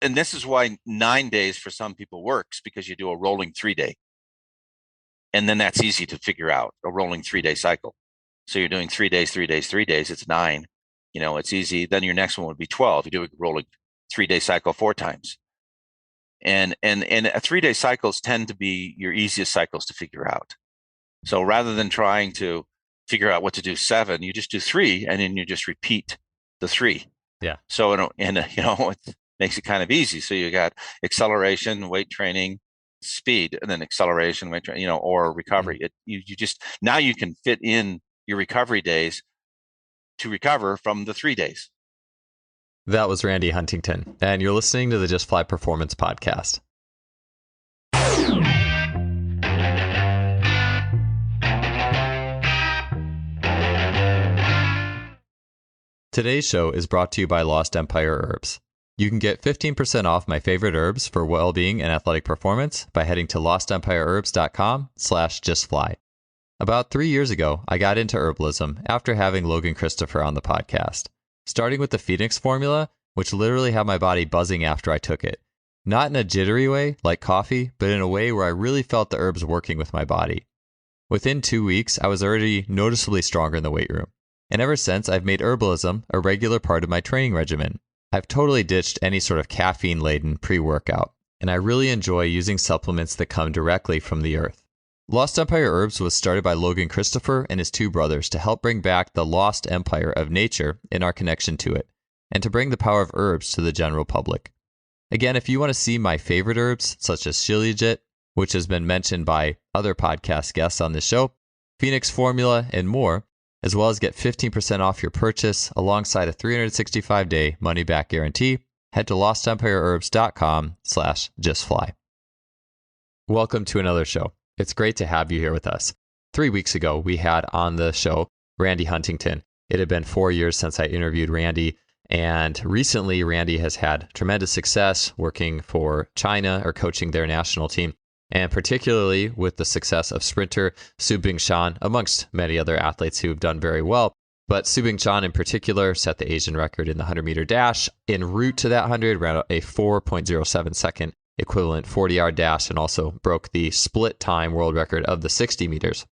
and this is why 9 days for some people works, because you do a rolling 3-day. And then that's easy to figure out, a rolling 3-day cycle. So you're doing 3 days, 3 days, 3 days, it's 9. It's easy. Then your next one would be 12. You do a rolling 3-day cycle 4 times. And a 3-day cycles tend to be your easiest cycles to figure out. So rather than trying to figure out what to do 7, you just do 3, and then you just repeat the 3. Yeah. So, it makes it kind of easy. So you got acceleration, weight training, speed, and then acceleration, weight training, or recovery. You just, now you can fit in your recovery days to recover from the 3 days. That was Randy Huntington, and you're listening to the Just Fly Performance Podcast. Today's show is brought to you by Lost Empire Herbs. You can get 15% off my favorite herbs for well-being and athletic performance by heading to lostempireherbs.com/justfly. About 3 years ago, I got into herbalism after having Logan Christopher on the podcast, starting with the Phoenix formula, which literally had my body buzzing after I took it. Not in a jittery way, like coffee, but in a way where I really felt the herbs working with my body. Within 2 weeks, I was already noticeably stronger in the weight room. And ever since, I've made herbalism a regular part of my training regimen. I've totally ditched any sort of caffeine-laden pre-workout, and I really enjoy using supplements that come directly from the earth. Lost Empire Herbs was started by Logan Christopher and his 2 brothers to help bring back the lost empire of nature and our connection to it, and to bring the power of herbs to the general public. Again, if you want to see my favorite herbs, such as Shilajit, which has been mentioned by other podcast guests on this show, Phoenix Formula, and more, as well as get 15% off your purchase alongside a 365-day money-back guarantee, head to lostempireherbs.com/justfly. Welcome to another show. It's great to have you here with us. 3 weeks ago, we had on the show Randy Huntington. It had been 4 years since I interviewed Randy, and recently Randy has had tremendous success working for China or coaching their national team, and particularly with the success of sprinter Su Bingtian, amongst many other athletes who have done very well. But Su Bingtian in particular set the Asian record in the 100-meter dash. En route to that 100, ran a 4.07 second equivalent 40-yard dash, and also broke the split time world record of the 60 meters.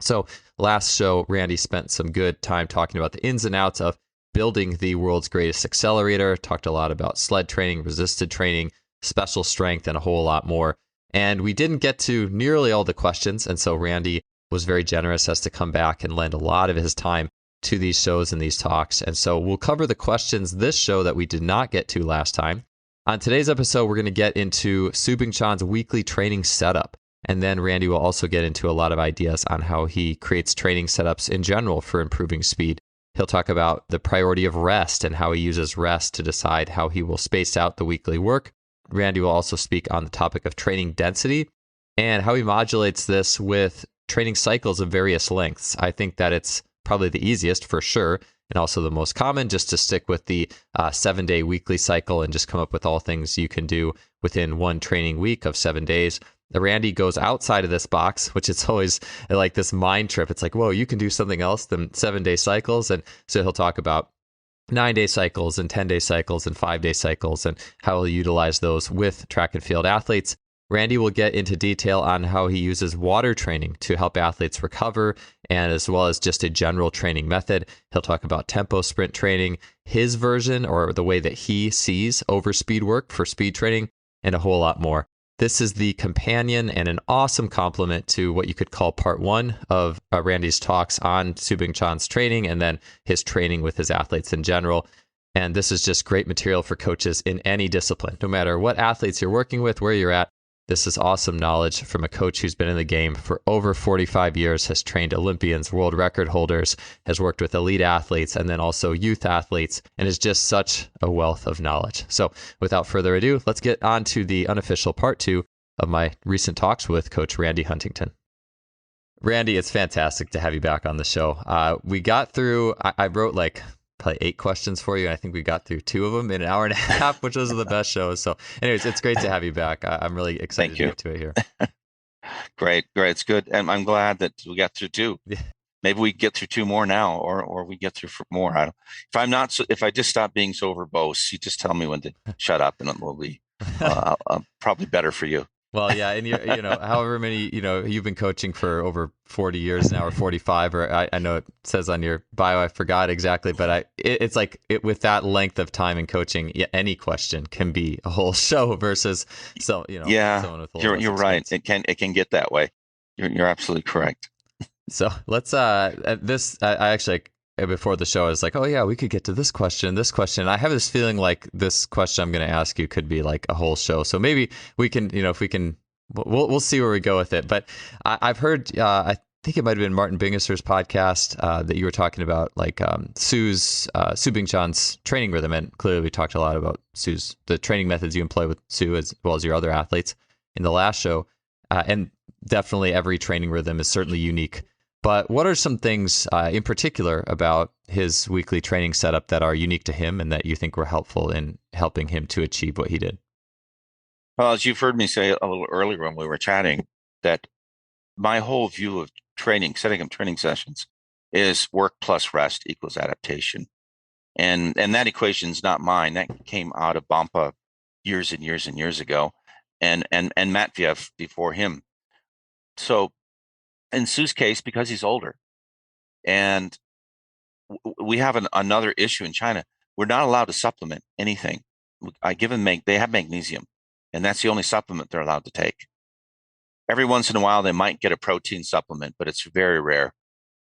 So last show, Randy spent some good time talking about the ins and outs of building the world's greatest accelerator, talked a lot about sled training, resisted training, special strength, and a whole lot more. And we didn't get to nearly all the questions, and so Randy was very generous as to come back and lend a lot of his time to these shows and these talks. And so we'll cover the questions this show that we did not get to last time. On today's episode, we're going to get into Su Bingtian's weekly training setup. And then Randy will also get into a lot of ideas on how he creates training setups in general for improving speed. He'll talk about the priority of rest and how he uses rest to decide how he will space out the weekly work. Randy will also speak on the topic of training density and how he modulates this with training cycles of various lengths. I think that it's probably the easiest for sure, and also the most common, just to stick with the 7-day weekly cycle and just come up with all things you can do within one training week of 7 days. Randy goes outside of this box, which is always like this mind trip. It's like, whoa, you can do something else than 7-day cycles. And so he'll talk about 9-day cycles and 10-day cycles and 5-day cycles and how he'll utilize those with track and field athletes. Randy will get into detail on how he uses water training to help athletes recover, and as well as just a general training method. He'll talk about tempo sprint training, his version or the way that he sees overspeed work for speed training, and a whole lot more. This is the companion and an awesome complement to what you could call part 1 of Randy's talks on Su Bingtian's training and then his training with his athletes in general. And this is just great material for coaches in any discipline, no matter what athletes you're working with, where you're at. This is awesome knowledge from a coach who's been in the game for over 45 years, has trained Olympians, world record holders, has worked with elite athletes, and then also youth athletes, and is just such a wealth of knowledge. So without further ado, let's get on to the unofficial part 2 of my recent talks with Coach Randy Huntington. Randy, it's fantastic to have you back on the show. We got through, I wrote like probably 8 questions for you. I think we got through 2 of them in an hour and a half, which was the best shows. So anyways, it's great to have you back. I'm really excited to get to it here. Great. It's good. And I'm glad that we got through 2. maybe we get through two more now, or we get through more. If I just stop being so verbose, you just tell me when to shut up, and it will be probably better for you. Well, yeah, and however many, you've been coaching for over 40 years now, or 45, or I know it says on your bio, I forgot exactly, but it's like with that length of time in coaching, any question can be a whole show versus someone with a little you're right. It can get that way. You're absolutely correct. So let's I actually, before the show, I was like, oh yeah, we could get to this question. I have this feeling like this question I'm going to ask you could be like a whole show. So maybe we can, if we can, we'll see where we go with it. But I've heard, I think it might have been Martin Bingisser's podcast that you were talking about, like Su Bingtian's training rhythm, and clearly we talked a lot about the training methods you employ with Su as well as your other athletes in the last show, and definitely every training rhythm is certainly unique. But what are some things in particular about his weekly training setup that are unique to him and that you think were helpful in helping him to achieve what he did? Well, as you've heard me say a little earlier when we were chatting, that my whole view of training, setting up training sessions, is work plus rest equals adaptation. And that equation is not mine. That came out of Bampa years and years and years ago, and Matveev before him. So in Su's case, because he's older, and we have another issue in China, we're not allowed to supplement anything. They have magnesium, and that's the only supplement they're allowed to take. Every once in a while, they might get a protein supplement, but it's very rare.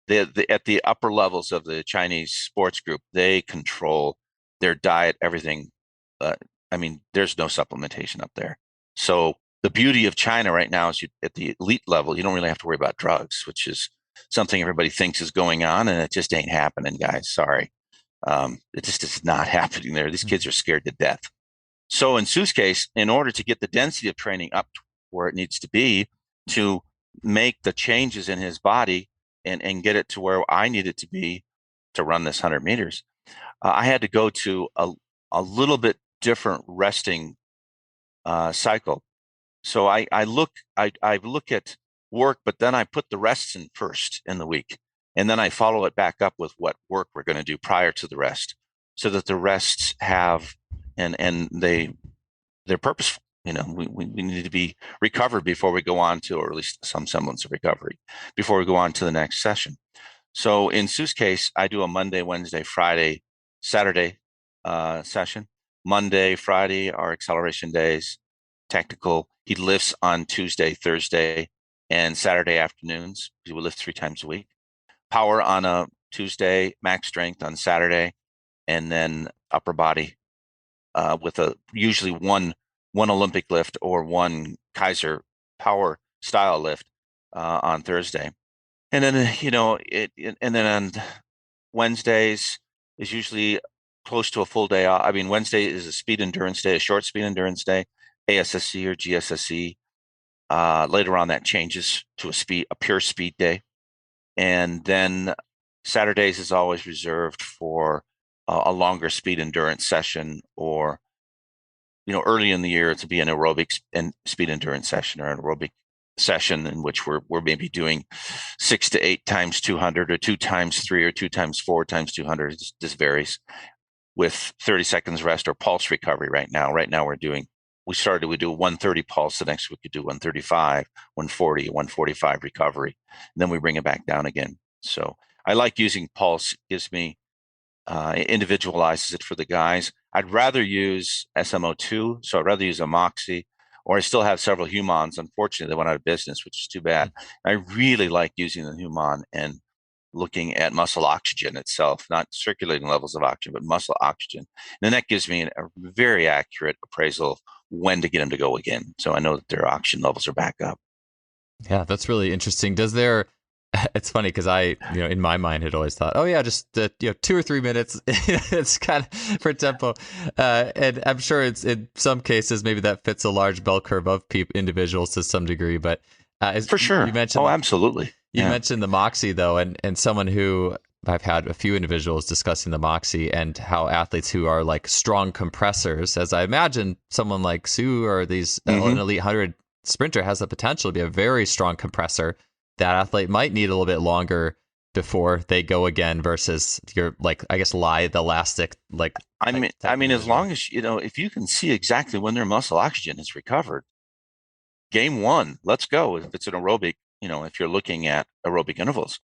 At the upper levels of the Chinese sports group, they control their diet, everything. There's no supplementation up there. So the beauty of China right now is at the elite level, you don't really have to worry about drugs, which is something everybody thinks is going on, and it just ain't happening, guys. Sorry. It just is not happening there. These kids are scared to death. So in Su's case, in order to get the density of training up to where it needs to be to make the changes in his body and get it to where I need it to be to run this 100 meters, I had to go to a little bit different resting cycle. So I look at work, but then I put the rests in first in the week, and then I follow it back up with what work we're going to do prior to the rest, so that the rests have and they're purposeful. We need to be recovered before we go on to, or at least some semblance of recovery before we go on to the next session. So in Su's case, I do a Monday, Wednesday, Friday, Saturday session. Monday, Friday are acceleration days, technical. He lifts on Tuesday, Thursday, and Saturday afternoons. He will lift 3 times a week. Power on a Tuesday, max strength on Saturday, and then upper body with usually one Olympic lift or one Kaiser power style lift on Thursday. And then, and then on Wednesdays is usually close to a full day off. Wednesday is a speed endurance day, a short speed endurance day, ASSC or GSSE. Later on, that changes to a pure speed day. And then Saturdays is always reserved for a longer speed endurance session, or, early in the year to be an aerobic and speed endurance session, or an aerobic session in which we're maybe doing 6 to 8 times 200, or 2 times 3, or 2 times 4 times 200. It just varies, with 30 seconds rest or pulse recovery. Right now we do 130 pulse. The next week we do 135, 140, 145 recovery. And then we bring it back down again. So I like using pulse. It gives me, individualizes it for the guys. I'd rather use SMO2. So I'd rather use a Moxie, or I still have several Humans. Unfortunately, they went out of business, which is too bad. I really like using the Human and looking at muscle oxygen itself, not circulating levels of oxygen, but muscle oxygen. And then that gives me a very accurate appraisal of when to get them to go again. So I know that their oxygen levels are back up. Yeah, that's really interesting. It's funny because in my mind had always thought, oh yeah, just 2 or 3 minutes. It's kind of for tempo, and I'm sure it's in some cases maybe that fits a large bell curve of individuals to some degree. But for sure, you mentioned, absolutely. You mentioned the Moxie though, and someone who I've had a few individuals discussing the Moxie and how athletes who are like strong compressors, as I imagine someone like Su or these an elite 100 sprinter has the potential to be a very strong compressor. That athlete might need a little bit longer before they go again versus your, like, I guess, the elastic, like, I mean, as long as, if you can see exactly when their muscle oxygen is recovered, game one, let's go. If it's an aerobic, if you're looking at aerobic intervals,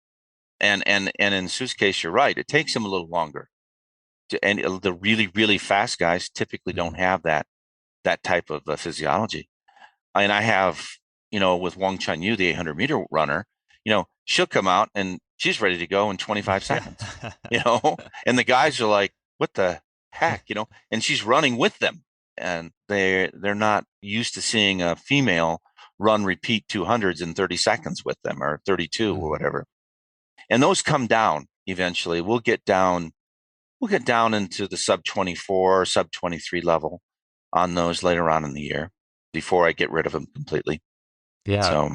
and in Sue's case, you're right. It takes them a little longer. And the really, really fast guys typically don't have that type of physiology. And I have, with Wang Chun Yu, the 800-meter runner, she'll come out and she's ready to go in 25 seconds, and the guys are like, what the heck, and she's running with them, and they're not used to seeing a female run repeat 200s in 30 seconds with them, or 32 or whatever. And those come down eventually. We'll get down into the sub 24, sub 23 level on those later on in the year before I get rid of them completely. Yeah. So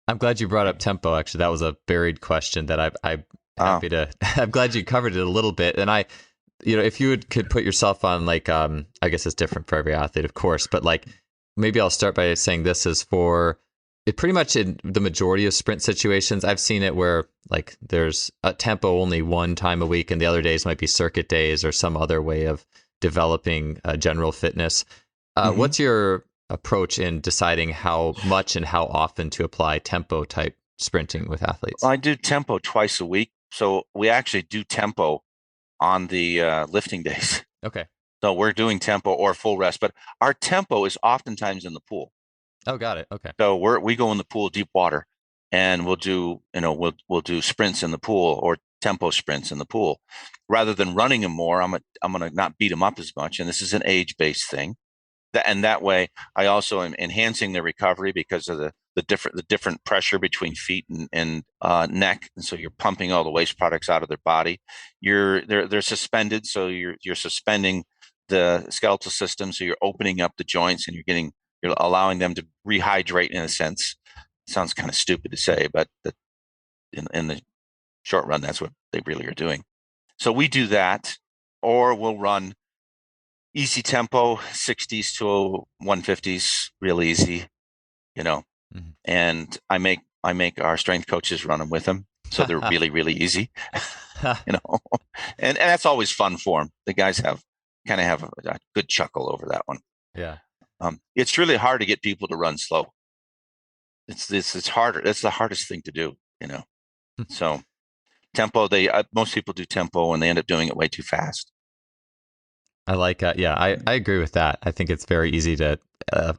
I'm glad you brought up tempo. Actually, that was a buried question that I'm happy to. I'm glad you covered it a little bit. And if you could put yourself on, like, I guess it's different for every athlete, of course, but like, maybe I'll start by saying this is for it pretty much in the majority of sprint situations. I've seen it where, like, there's a tempo only one time a week, and the other days might be circuit days or some other way of developing general fitness. What's your approach in deciding how much and how often to apply tempo type sprinting with athletes? Well, I do tempo twice a week. So we actually do tempo on the lifting days. Okay. So we're doing tempo or full rest, but our tempo is oftentimes in the pool. Oh, got it. Okay. So we go in the pool, deep water, and we'll do, we'll do sprints in the pool, or tempo sprints in the pool, rather than running them more. I'm going to not beat them up as much. And this is an age-based thing. And that way, I also am enhancing their recovery because of the different pressure between feet and neck, and so you're pumping all the waste products out of their body. They're suspended, so you're suspending the skeletal system, so you're opening up the joints, and you're allowing them to rehydrate in a sense. It sounds kind of stupid to say, but in the short run, that's what they really are doing. So we do that, or we'll run easy tempo, 60s to 150s, real easy, and I make our strength coaches run them with them. So they're really, really easy, and that's always fun for them. The guys have a good chuckle over that one. Yeah. It's really hard to get people to run slow. It's harder. That's the hardest thing to do, So tempo, most people do tempo and they end up doing it way too fast. I like I agree with that. I think it's very easy to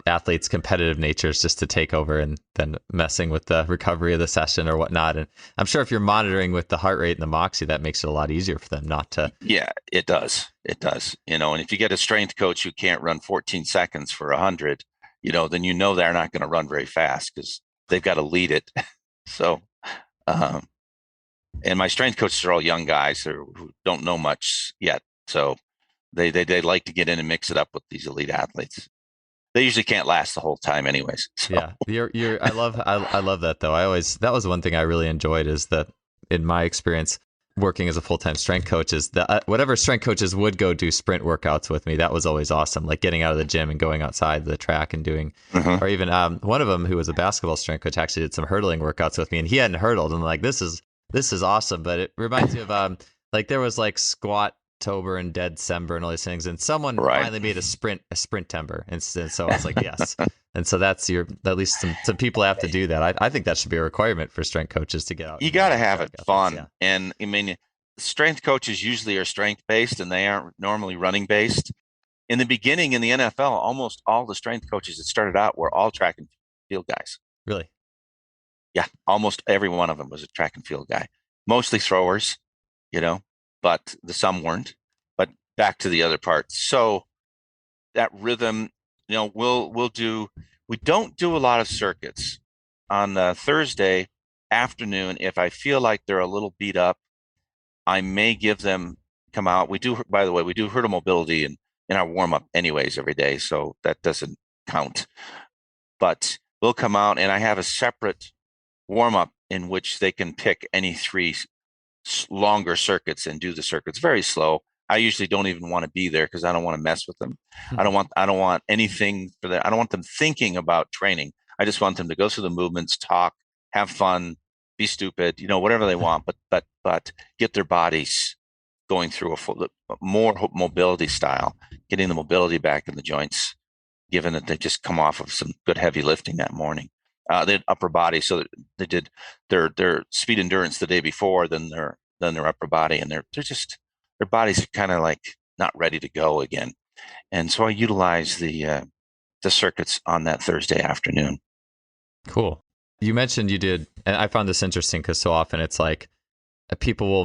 athletes' competitive natures just to take over and then messing with the recovery of the session or whatnot. And I'm sure if you're monitoring with the heart rate and the moxie, that makes it a lot easier for them not to. Yeah, it does. It does. And if you get a strength coach who can't run 14 seconds for 100, then they're not going to run very fast because they've got to lead it. So, and my strength coaches are all young guys who don't know much yet. So they like to get in and mix it up with these elite athletes. They usually can't last the whole time anyways. So. Yeah. I love that though. That was one thing I really enjoyed, is that in my experience working as a full-time strength coach, is that whatever strength coaches would go do sprint workouts with me, that was always awesome. Like getting out of the gym and going outside the track and doing, or even one of them who was a basketball strength coach actually did some hurdling workouts with me, and he hadn't hurdled. And I'm like, this is awesome. But it reminds me of like there was like squat October and Dead December and all these things, and someone finally made a sprint timber, and so I was like, yes. And so that's at least some people have to do that. I think that should be a requirement for strength coaches to get out. You got to have it fun. Yeah. And I mean, strength coaches usually are strength based, and they aren't normally running based. In the beginning in the NFL, almost all the strength coaches that started out were all track and field guys. Really? Yeah, almost every one of them was a track and field guy. Mostly throwers, but some weren't. But back to the other part. So that rhythm, we don't do a lot of circuits. On the Thursday afternoon, if I feel like they're a little beat up, I may give them come out. By the way, we do hurdle mobility in our warm up anyways every day, so that doesn't count. But we'll come out, and I have a separate warm up in which they can pick any 3 longer circuits and do the circuits very slow. I usually don't even want to be there because I don't want to mess with them. I don't want anything for that. I don't want them thinking about training. I just want them to go through the movements, talk, have fun, be stupid, whatever they want, but get their bodies going through more mobility style, getting the mobility back in the joints, given that they just come off of some good heavy lifting that morning. They had upper body, so they did their speed endurance the day before, then their upper body, and their bodies are kind of like not ready to go again. And so I utilize the circuits on that Thursday afternoon. Cool. You mentioned you did, and I found this interesting because so often it's like people will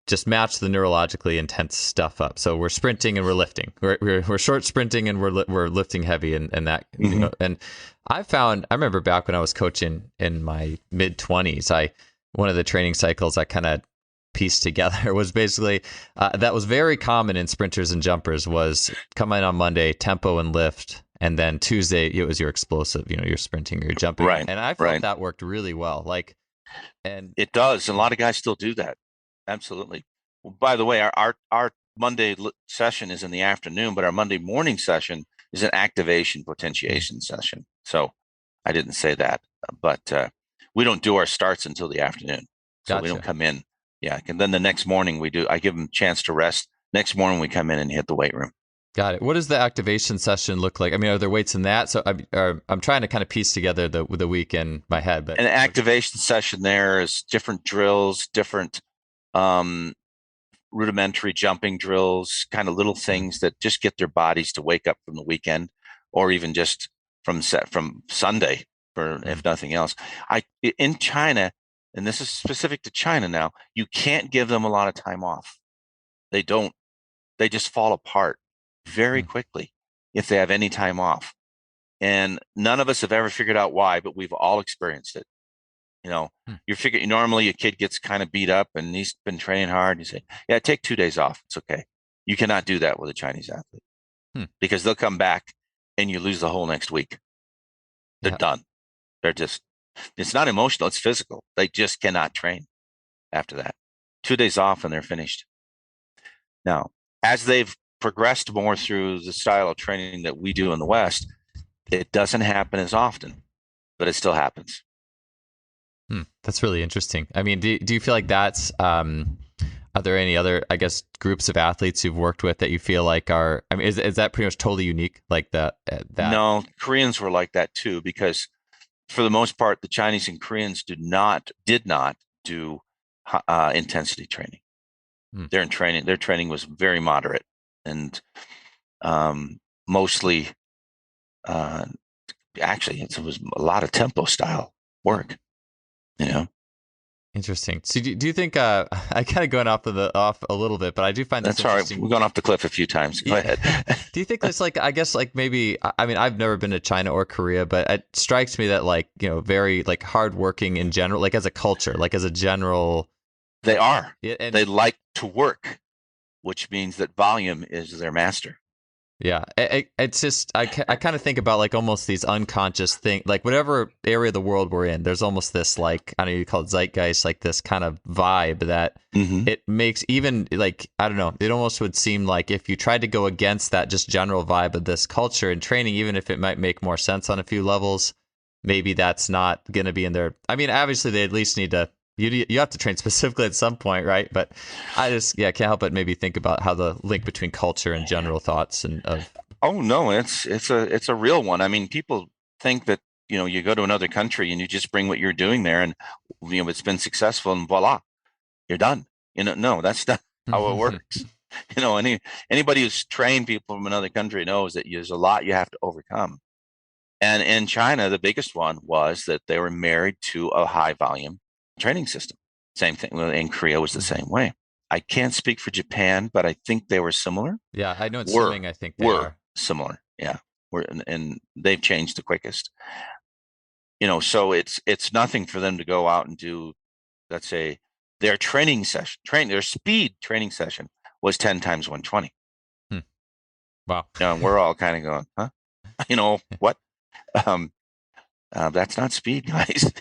just match the neurologically intense stuff up. So we're sprinting and we're lifting. We're short sprinting and we're lifting heavy and that. Mm-hmm. And I remember back when I was coaching in my mid 20s, one of the training cycles I kind of pieced together was basically that was very common in sprinters and jumpers was come in on Monday, tempo and lift. And then Tuesday, it was your explosive, you're sprinting or you're jumping. Right. And I felt that worked really well. And it does. And a lot of guys still do that. Absolutely. Well, by the way, our Monday session is in the afternoon, but our Monday morning session is an activation potentiation session. So I didn't say that, but we don't do our starts until the afternoon. So we don't come in. Yeah. And then the next morning I give them a chance to rest. Next morning we come in and hit the weight room. Got it. What does the activation session look like? I mean, are there weights in that? So I'm trying to kind of piece together the week in my head. But an activation session there is different drills, different rudimentary jumping drills, kind of little things that just get their bodies to wake up from the weekend, or even just from Sunday, if nothing else. In China, and this is specific to China now, you can't give them a lot of time off. They don't. They just fall apart very quickly if they have any time off. And none of us have ever figured out why, but we've all experienced it. Normally a kid gets kind of beat up and he's been training hard. You say, yeah, take 2 days off. It's okay. You cannot do that with a Chinese athlete because they'll come back and you lose the whole next week. They're done. It's not emotional. It's physical. They just cannot train after that. 2 days off and they're finished. Now, as they've progressed more through the style of training that we do in the West, it doesn't happen as often, but it still happens. That's really interesting. I mean, do you feel like that's, are there any other, I guess, groups of athletes you've worked with that you feel like is that pretty much totally unique? Like that? No, Koreans were like that too, because for the most part, the Chinese and Koreans did not do intensity training. Their training was very moderate and mostly, actually, it was a lot of tempo style work. Interesting. So do you think I kind of going off a little bit, but I do find this that's all right. We've gone off the cliff a few times. Go ahead. Do you think there's I guess maybe, I mean, I've never been to China or Korea, but it strikes me that very hardworking in general, as a culture, as a general. They are. And they like to work, which means that volume is their master. Yeah, it's just I kind of think about almost these unconscious things, whatever area of the world we're in, there's almost this I don't know, you call it zeitgeist, this kind of vibe that it makes even I don't know, it almost would seem like if you tried to go against that just general vibe of this culture and training, even if it might make more sense on a few levels, maybe that's not going to be in there. I mean, obviously they at least need to. You have to train specifically at some point, right? But I just can't help but maybe think about how the link between culture and general thoughts and of. Oh no, it's a real one. I mean, people think that you go to another country and you just bring what you're doing there, and it's been successful, and voila, you're done. No, that's not how it works. Anybody who's trained people from another country knows that there's a lot you have to overcome. And in China, the biggest one was that they were married to a high volume training system. Same thing in Korea was the same way. I can't speak for Japan, but I think they were similar. Yeah, I know in swimming, I think they are similar. Yeah, and they've changed the quickest. So it's nothing for them to go out and do, let's say, their their speed training session was 10 times 120. Wow. And we're all kind of going, huh? What? That's not speed, guys.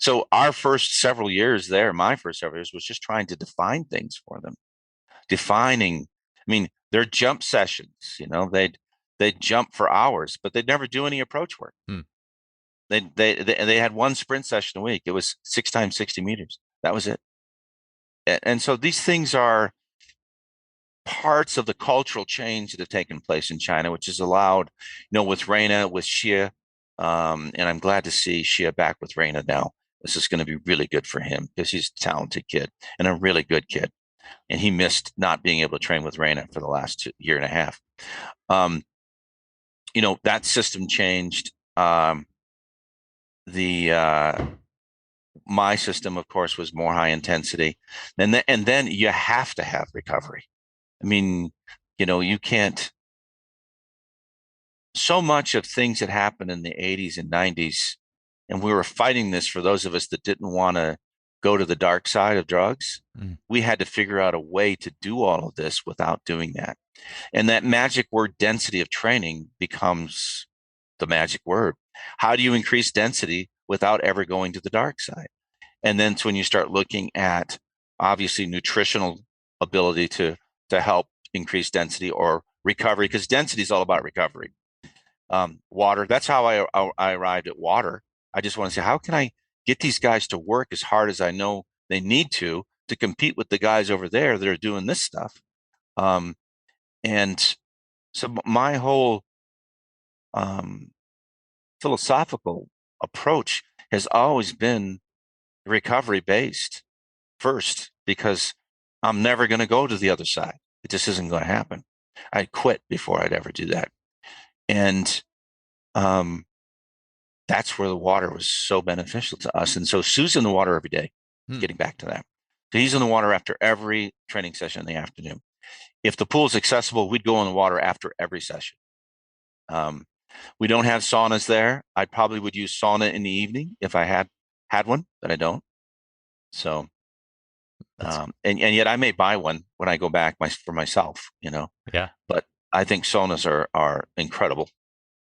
So our first several years there, my first several years was just trying to define things for them. Defining, I mean, their jump sessions, they'd jump for hours, but they'd never do any approach work. They had one sprint session a week. It was 6 times 60 meters. That was it. And so these things are parts of the cultural change that have taken place in China, which has allowed, with Reina, with Xia, and I'm glad to see Xia back with Reina now. This is going to be really good for him because he's a talented kid and a really good kid. And he missed not being able to train with Reina for the last year and a half. That system changed. My system, of course, was more high intensity. And then you have to have recovery. I mean, you can't. So much of things that happened in the 80s and 90s, and we were fighting this for those of us that didn't want to go to the dark side of drugs. We had to figure out a way to do all of this without doing that. And that magic word density of training becomes the magic word. How do you increase density without ever going to the dark side? And then it's when you start looking at obviously nutritional ability to help increase density or recovery, because density is all about recovery. Water, that's how I arrived at water. I just want to say, how can I get these guys to work as hard as I know they need to compete with the guys over there that are doing this stuff? And so my whole philosophical approach has always been recovery based first, because I'm never going to go to the other side. It just isn't going to happen. I'd quit before I'd ever do that. And that's where the water was so beneficial to us. And so Sue's in the water every day, getting back to that. So he's in the water after every training session in the afternoon. If the pool's accessible, we'd go in the water after every session. We don't have saunas there. I probably would use sauna in the evening if I had one, but I don't. So, and yet I may buy one when I go back for myself, Yeah. But I think saunas are incredible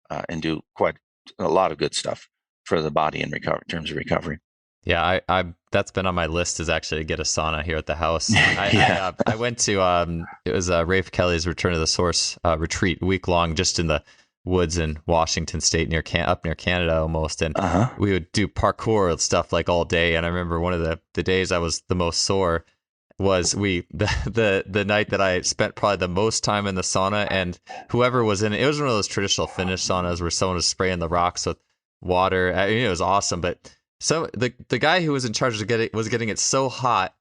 and do quite a lot of good stuff for the body in terms of recovery. Yeah, I that's been on my list, is actually to get a sauna here at the house. I went to it was Rafe Kelly's Return to the Source retreat, week long, just in the woods in Washington State, up near Canada almost, and we would do parkour stuff like all day. And I remember one of the days I was the most sore was the night that I spent probably the most time in the sauna, and whoever was in it was one of those traditional Finnish saunas where someone was spraying the rocks with water. I mean, it was awesome, but so the guy who was in charge of getting it so hot,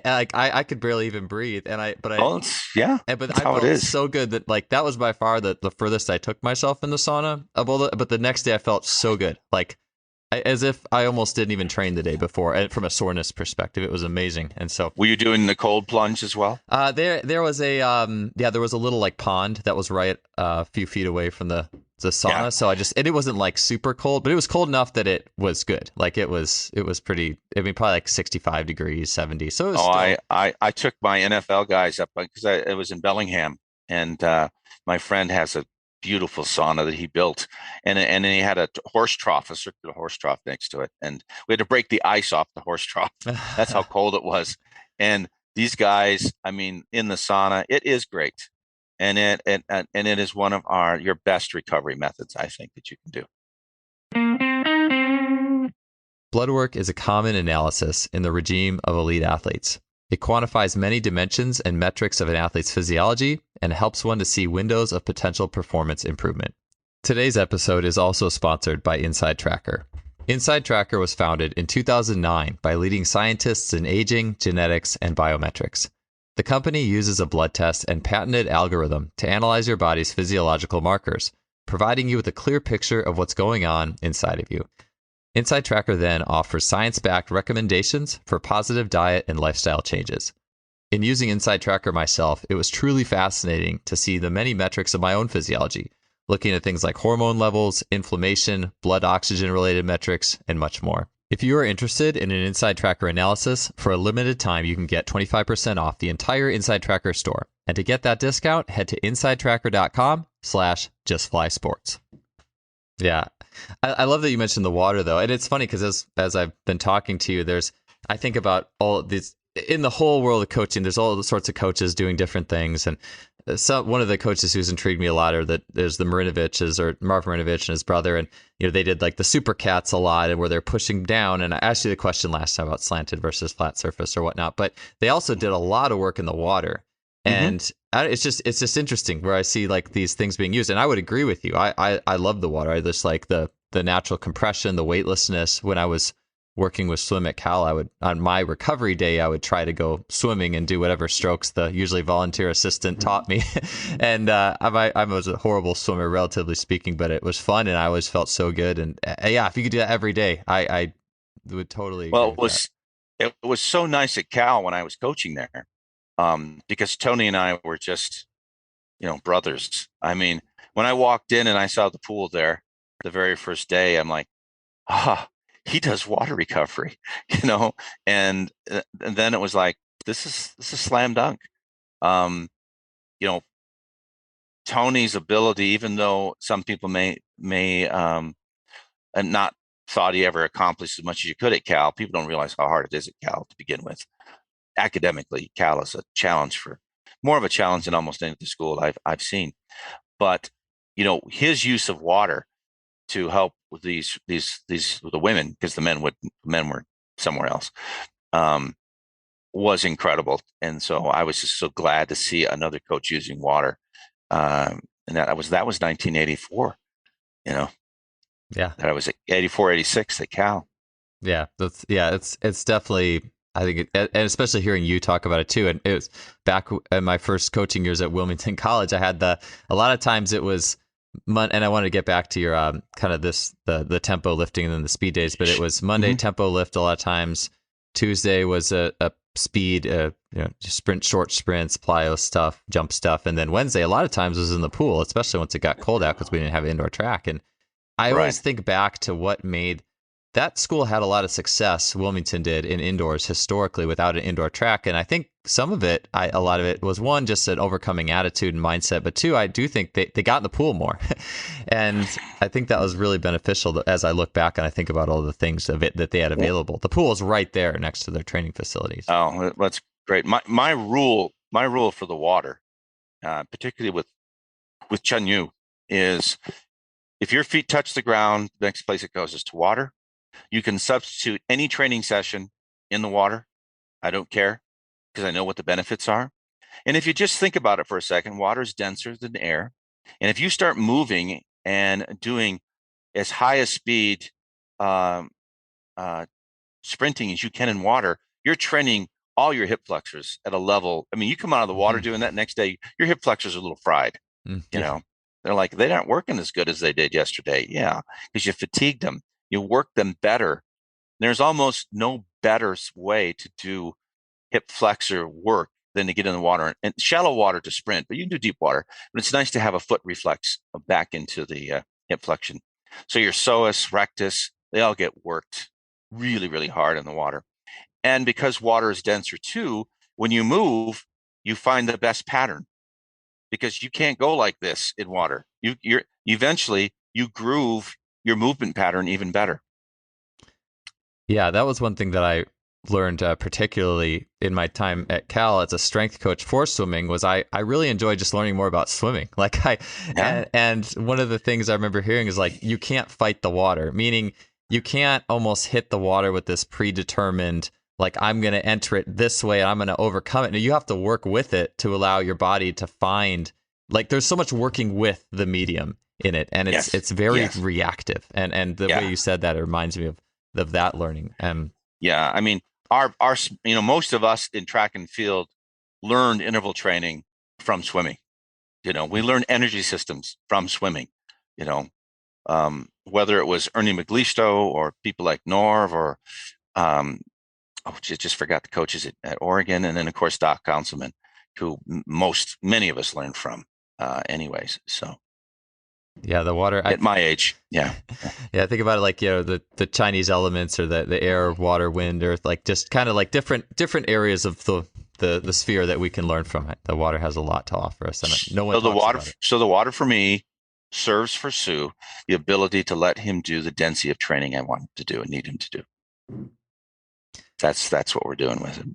like I could barely even breathe, but I felt so good that that was by far the furthest I took myself in the sauna of all but the next day I felt so good, as if I almost didn't even train the day before. And from a soreness perspective, it was amazing. And so, were you doing the cold plunge as well? There was a there was a little pond that was right a few feet away from the sauna. Yeah. So it wasn't super cold, but it was cold enough that it was good. It was pretty. I mean, probably 65 degrees, 70. So it was I took my NFL guys up because it was in Bellingham, and my friend has a beautiful sauna that he built, and then he had a horse trough, a circular horse trough next to it, and we had to break the ice off the horse trough. That's how cold it was. And these guys, I mean, in the sauna, it is great, and it is one of your best recovery methods, I think, that you can do. Blood work is a common analysis in the regime of elite athletes. It quantifies many dimensions and metrics of an athlete's physiology and helps one to see windows of potential performance improvement. Today's episode is also sponsored by Inside Tracker. Inside Tracker was founded in 2009 by leading scientists in aging, genetics, and biometrics. The company uses a blood test and patented algorithm to analyze your body's physiological markers, providing you with a clear picture of what's going on inside of you. Inside Tracker then offers science-backed recommendations for positive diet and lifestyle changes. In using Inside Tracker myself, it was truly fascinating to see the many metrics of my own physiology, looking at things like hormone levels, inflammation, blood oxygen-related metrics, and much more. If you are interested in an Inside Tracker analysis, for a limited time you can get 25% off the entire Inside Tracker store. And to get that discount, head to insidetracker.com/justflysports. Yeah. I love that you mentioned the water, though. And it's funny because as I've been talking to you, I think about all these, in the whole world of coaching, there's all sorts of coaches doing different things. And one of the coaches who's intrigued me a lot are that there's the Marinoviches, or Marv Marinovich and his brother, and they did like the super cats a lot, and where they're pushing down. And I asked you the question last time about slanted versus flat surface or whatnot, but they also did a lot of work in the water. And it's just interesting where I see like these things being used, and I would agree with you. I love the water. I just like the natural compression, the weightlessness. When I was working with swim at Cal, I would, on my recovery day, I would try to go swimming and do whatever strokes the usually volunteer assistant taught me. And I was a horrible swimmer, relatively speaking, but it was fun, and I always felt so good. And yeah, if you could do that every day, I would totally agree with it was so nice at Cal when I was coaching there, because Tony and I were just, brothers. I mean, when I walked in and I saw the pool there the very first day, I'm like, he does water recovery, and then it was like, this is slam dunk. Tony's ability, even though some people may and not thought he ever accomplished as much as you could at Cal. People don't realize how hard it is at Cal to begin with. Academically, Cal is a challenge, more of a challenge than almost any other school I've seen. But his use of water to help with these the women, because the men were somewhere else, was incredible. And so I was just so glad to see another coach using water. And that was 1984, Yeah. That I was at 84, 86 at Cal. Yeah. It's definitely, I think, and especially hearing you talk about it too. And it was back in my first coaching years at Wilmington College. I had a lot of times it was, and I wanted to get back to your kind of the tempo lifting and then the speed days, but it was Monday tempo lift a lot of times. Tuesday was a speed, short sprints, plyo stuff, jump stuff, and then Wednesday a lot of times was in the pool, especially once it got cold out because we didn't have an indoor track. And I always think back to what made that school had a lot of success. Wilmington did in indoors historically without an indoor track, and I think some of it, a lot of it was, one, just an overcoming attitude and mindset, but two, I do think they got in the pool more. And I think that was really beneficial as I look back and I think about all the things of it that they had available. The pool is right there next to their training facilities. Oh, that's great. My rule for the water, particularly with Chun Yu, is if your feet touch the ground, the next place it goes is to water. You can substitute any training session in the water. I don't care, because I know what the benefits are. And if you just think about it for a second, water is denser than air. And if you start moving and doing as high a speed sprinting as you can in water, you're training all your hip flexors at a level. I mean, you come out of the water doing that, next day, your hip flexors are a little fried. They're like, they're not working as good as they did yesterday. Yeah, because you fatigued them. You work them better. There's almost no better way to do hip flexor work than to get in the water, and shallow water to sprint, but you can do deep water. But it's nice to have a foot reflex back into the hip flexion. So your psoas, rectus, they all get worked really, really hard in the water. And because water is denser too, when you move, you find the best pattern, because you can't go like this in water. You're eventually you groove your movement pattern even better. Yeah, that was one thing that I learned particularly in my time at Cal as a strength coach for swimming. Was I really enjoyed just learning more about swimming. And one of the things I remember hearing is like, you can't fight the water, meaning you can't almost hit the water with this predetermined, like, I'm going to enter it this way and I'm going to overcome it. No, you have to work with it to allow your body to find, like, there's so much working with the medium in it, and it's very reactive. And the way you said that, it reminds me of that learning. Yeah, I mean, our most of us in track and field learned interval training from swimming. We learned energy systems from swimming. Whether it was Ernie McLeistow or people like Norv, or just forgot the coaches at Oregon, and then of course Doc Councilman, who many of us learned from, anyways. So. Yeah, the water at my age. Yeah. Yeah, think about it like, the Chinese elements, or the air, water, wind, earth, like just kind of like different areas of the sphere that we can learn from it. The water has a lot to offer us, and no one talks about it. So the water for me serves for Su the ability to let him do the density of training I want him to do and need him to do. That's what we're doing with it.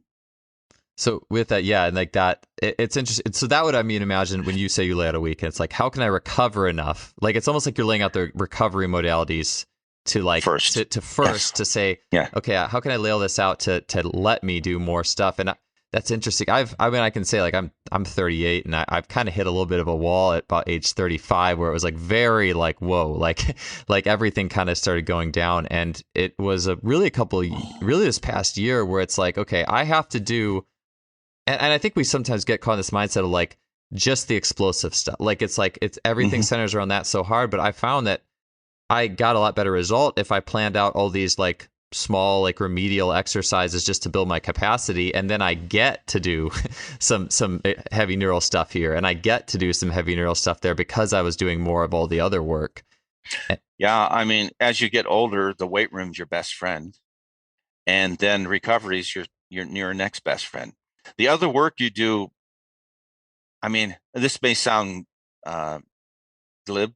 So with that, yeah, and like that, it's interesting. So that would, I mean, imagine when you say you lay out a week, and it's like, how can I recover enough? Like, it's almost like you're laying out the recovery modalities to like First. to first Yes. to say, Yeah. okay, how can I lay all this out to let me do more stuff? And that's interesting. I mean, I can say like I'm 38, and I've kind of hit a little bit of a wall at about age 35, where it was like very like whoa, like like everything kind of started going down, and it was really really this past year where it's like, okay, I have to do. And I think we sometimes get caught in this mindset of like just the explosive stuff. Like it's everything Mm-hmm. centers around that so hard. But I found that I got a lot better result if I planned out all these like small like remedial exercises just to build my capacity, and then I get to do some heavy neural stuff here, and I get to do some heavy neural stuff there because I was doing more of all the other work. Yeah. I mean, as you get older, the weight room's your best friend, and then recovery is your next best friend. The other work you do, I mean, this may sound glib,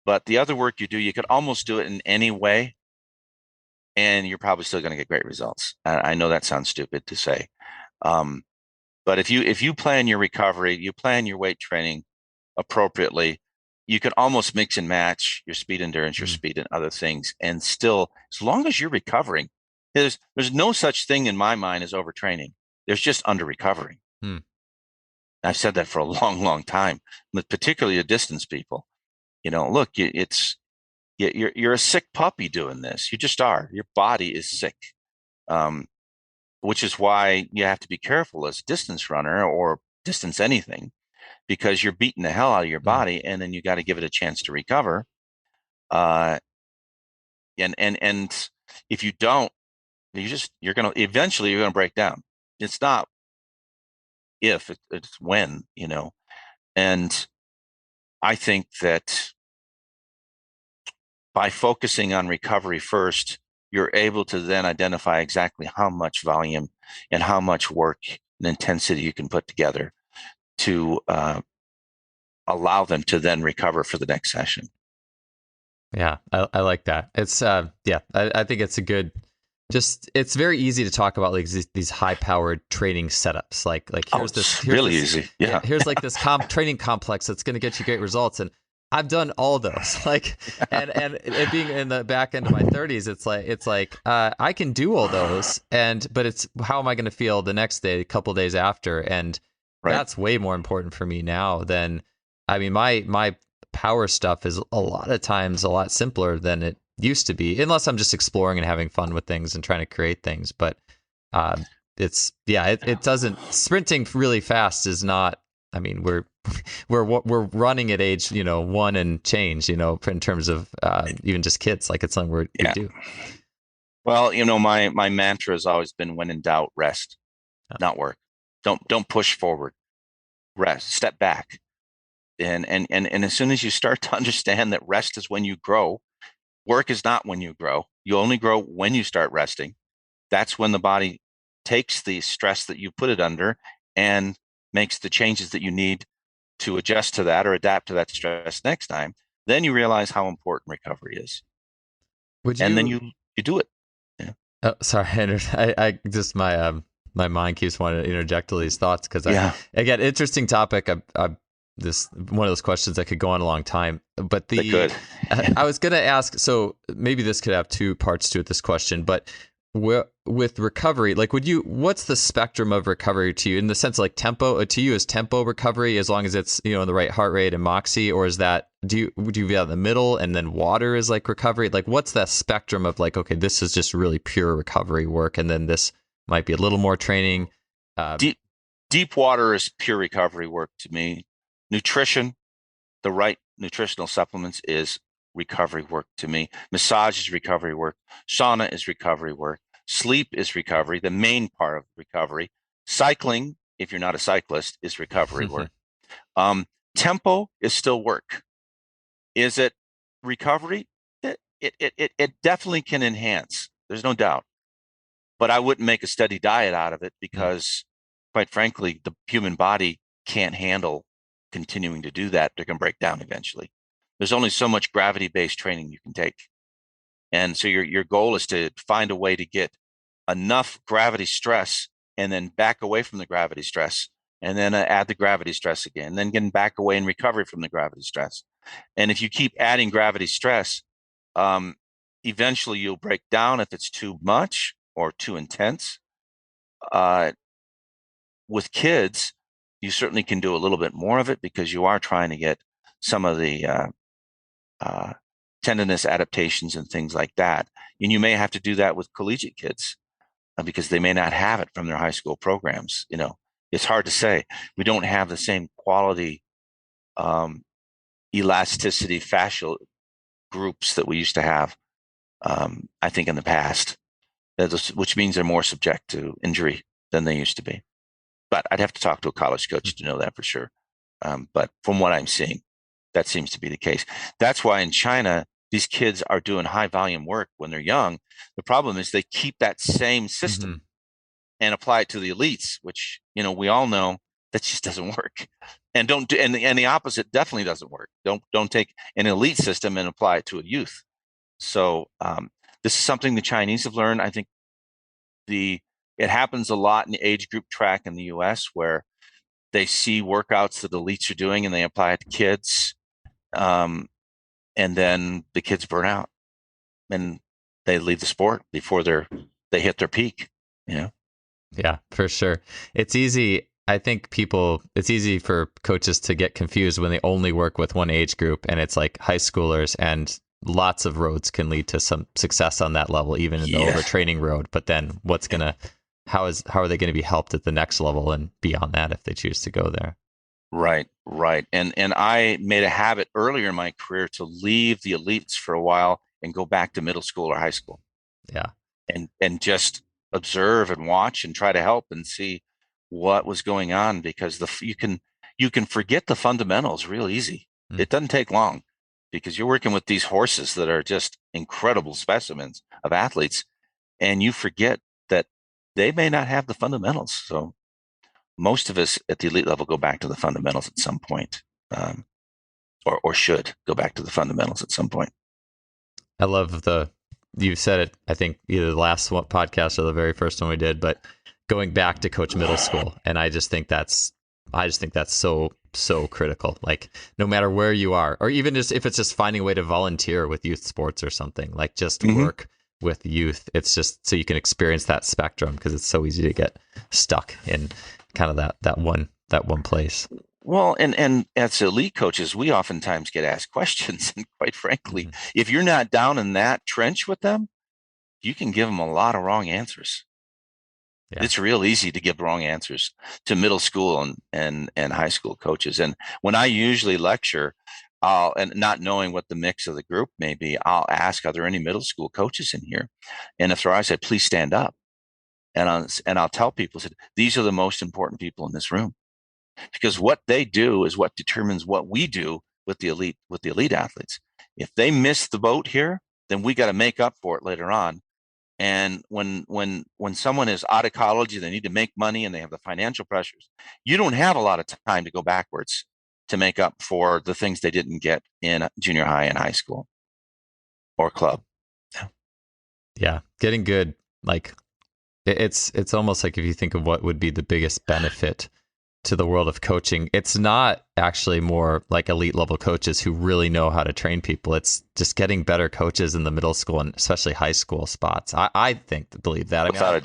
but the other work you do, you could almost do it in any way, and you're probably still going to get great results. I know that sounds stupid to say, um, but if you plan your recovery, you plan your weight training appropriately, you can almost mix and match your speed endurance, your Mm. speed, and other things, and still, as long as you're recovering, there's no such thing in my mind as overtraining. There's just under recovering. Hmm. I've said that for a long, long time, but particularly to distance people. Look, you're a sick puppy doing this. You just are. Your body is sick, um, which is why you have to be careful as a distance runner or distance anything, because you're beating the hell out of your Mm. body, and then you got to give it a chance to recover. Uh, and if you don't, you're gonna break down. It's not if, it's when, and I think that by focusing on recovery first, you're able to then identify exactly how much volume and how much work and intensity you can put together to allow them to then recover for the next session. Yeah, I like that. It's yeah, I think it's a good. Just it's very easy to talk about like these high powered training setups. Like Oh, it's here's really this easy. yeah, Yeah. here's like this training complex that's going to get you great results, and I've done all those. Like and it being in the back end of my 30s, it's like I can do all those, but it's how am I going to feel the next day, a couple days after, and Right. that's way more important for me now than I mean my power stuff is a lot of times a lot simpler than it used to be, unless I'm just exploring and having fun with things and trying to create things. But uh, it doesn't sprinting really fast is not. I mean, we're running at age 1 and change, in terms of even just kids. Like it's something we Yeah. do. Well, my mantra has always been, when in doubt, rest, not work. Don't push forward. Rest. Step back. And as soon as you start to understand that rest is when you grow, work is not when you grow. You only grow when you start resting. That's when the body takes the stress that you put it under and makes the changes that you need to adjust to that or adapt to that stress next time. Then you realize how important recovery is. Would And then you? you do it. Yeah. Oh, sorry, I just my mind keeps wanting to interject all these thoughts because Yeah. again, interesting topic. This one of those questions that could go on a long time. But They could. I was going to ask. So maybe this could have two parts to it. This question, but with recovery, like, what's the spectrum of recovery to you in the sense like tempo to you? Is tempo recovery as long as it's in the right heart rate and moxie, or is that would you be out in the middle and then water is like recovery? Like, what's that spectrum of like, okay, this is just really pure recovery work, and then this might be a little more training. Deep water is pure recovery work to me. Nutrition, the right nutritional supplements, is recovery work to me. Massage is recovery work. Sauna is recovery work. Sleep is recovery, the main part of recovery. Cycling, if you're not a cyclist, is recovery work. Tempo is still work. Is it recovery? It definitely can enhance. There's no doubt. But I wouldn't make a steady diet out of it because, quite frankly, the human body can't handle continuing to do that. They're going to break down eventually. There's only so much gravity-based training you can take. And so your goal is to find a way to get enough gravity stress and then back away from the gravity stress, and then add the gravity stress again, then getting back away and recovery from the gravity stress. And if you keep adding gravity stress, eventually you'll break down if it's too much or too intense. With kids, you certainly can do a little bit more of it because you are trying to get some of the tenderness adaptations and things like that. And you may have to do that with collegiate kids because they may not have it from their high school programs. It's hard to say. We don't have the same quality elasticity fascial groups that we used to have, I think, in the past, which means they're more subject to injury than they used to be. But I'd have to talk to a college coach to know that for sure. But from what I'm seeing, that seems to be the case. That's why in China, these kids are doing high volume work when they're young. The problem is they keep that same system and apply it to the elites, which, we all know that just doesn't work. And and the opposite definitely doesn't work. Don't take an elite system and apply it to a youth. So this is something the Chinese have learned. I think it happens a lot in the age group track in the US where they see workouts that elites are doing and they apply it to kids. And then the kids burn out and they leave the sport before they hit their peak, Yeah, for sure. It's easy. I think it's easy for coaches to get confused when they only work with one age group and it's like high schoolers, and lots of roads can lead to some success on that level, even in the overtraining road. But then how are they going to be helped at the next level and beyond that if they choose to go there? Right. And I made a habit earlier in my career to leave the elites for a while and go back to middle school or high school. Yeah. And just observe and watch and try to help and see what was going on, because you can forget the fundamentals real easy. It doesn't take long because you're working with these horses that are just incredible specimens of athletes, and you forget that they may not have the fundamentals. So most of us at the elite level go back to the fundamentals at some point, or should go back to the fundamentals at some point. I love you've said it, I think either the last podcast or the very first one we did, but going back to coach middle school. And I just think that's so critical. Like no matter where you are, or even just if it's just finding a way to volunteer with youth sports or something, like just work with youth. It's just so you can experience that spectrum, because it's so easy to get stuck in kind of that one place. Well, and as elite coaches, we oftentimes get asked questions, and quite frankly, if you're not down in that trench with them, you can give them a lot of wrong answers. Yeah. It's real easy to give wrong answers to middle school and high school coaches. And when I usually lecture, and not knowing what the mix of the group may be, I'll ask, are there any middle school coaches in here? And if there are, I said, please stand up. And I'll tell people, these are the most important people in this room, because what they do is what determines what we do with the elite athletes. If they miss the boat here, then we got to make up for it later on. And when someone is out of college, they need to make money and they have the financial pressures, you don't have a lot of time to go backwards to make up for the things they didn't get in junior high and high school or club. Yeah. Getting good. Like it's almost like if you think of what would be the biggest benefit to the world of coaching, it's not actually more like elite level coaches who really know how to train people. It's just getting better coaches in the middle school and especially high school spots. I believe that. Without a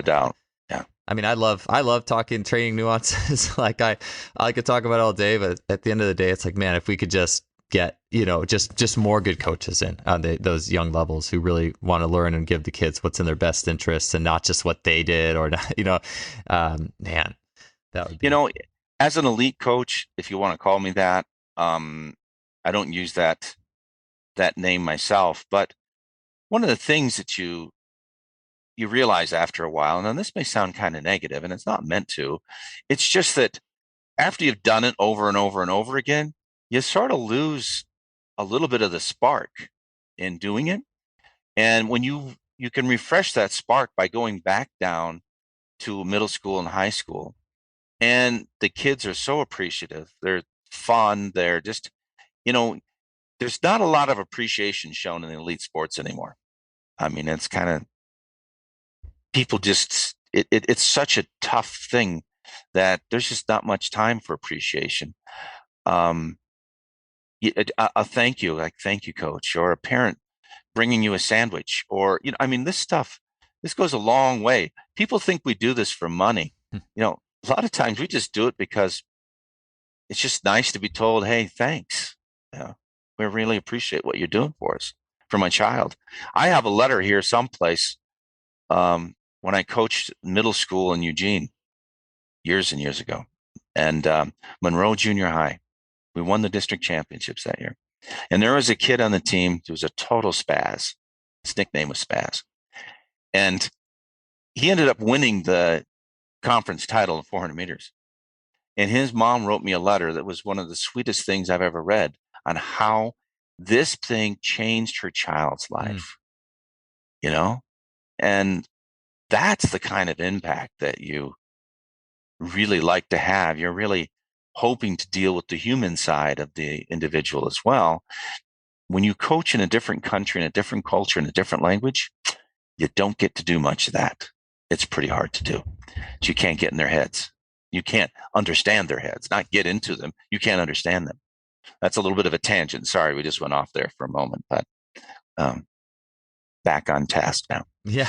doubt. Yeah. I mean, I love talking training nuances. Like I could talk about it all day, but at the end of the day, it's like, man, if we could just get, just more good coaches in on those young levels who really want to learn and give the kids what's in their best interests and not just what they did or, man. That would be... as an elite coach, if you want to call me that, I don't use that name myself, but one of the things that you realize after a while, and then this may sound kind of negative, and it's not meant to, it's just that after you've done it over and over and over again, you sort of lose a little bit of the spark in doing it. And when you can refresh that spark by going back down to middle school and high school, and the kids are so appreciative. They're fun. They're just, there's not a lot of appreciation shown in elite sports anymore. I mean, it's kind of, people just, it's such a tough thing that there's just not much time for appreciation. Um, a thank you, like thank you, coach, or a parent bringing you a sandwich, or I mean, this goes a long way. People think we do this for money. A lot of times we just do it because it's just nice to be told, "Hey, thanks. We really appreciate what you're doing for us, for my child." I have a letter here someplace when I coached middle school in Eugene years and years ago, and Monroe Junior High. We won the district championships that year. And there was a kid on the team who was a total spaz. His nickname was Spaz. And he ended up winning the conference title in 400 meters. And his mom wrote me a letter that was one of the sweetest things I've ever read on how this thing changed her child's life. And that's the kind of impact that you really like to have. You're really hoping to deal with the human side of the individual as well. When you coach in a different country, in a different culture, in a different language, you don't get to do much of that. It's pretty hard to do. So you can't get in their heads. You can't understand their heads, not get into them. You can't understand them. That's a little bit of a tangent. Sorry, we just went off there for a moment, but back on task now. Yeah,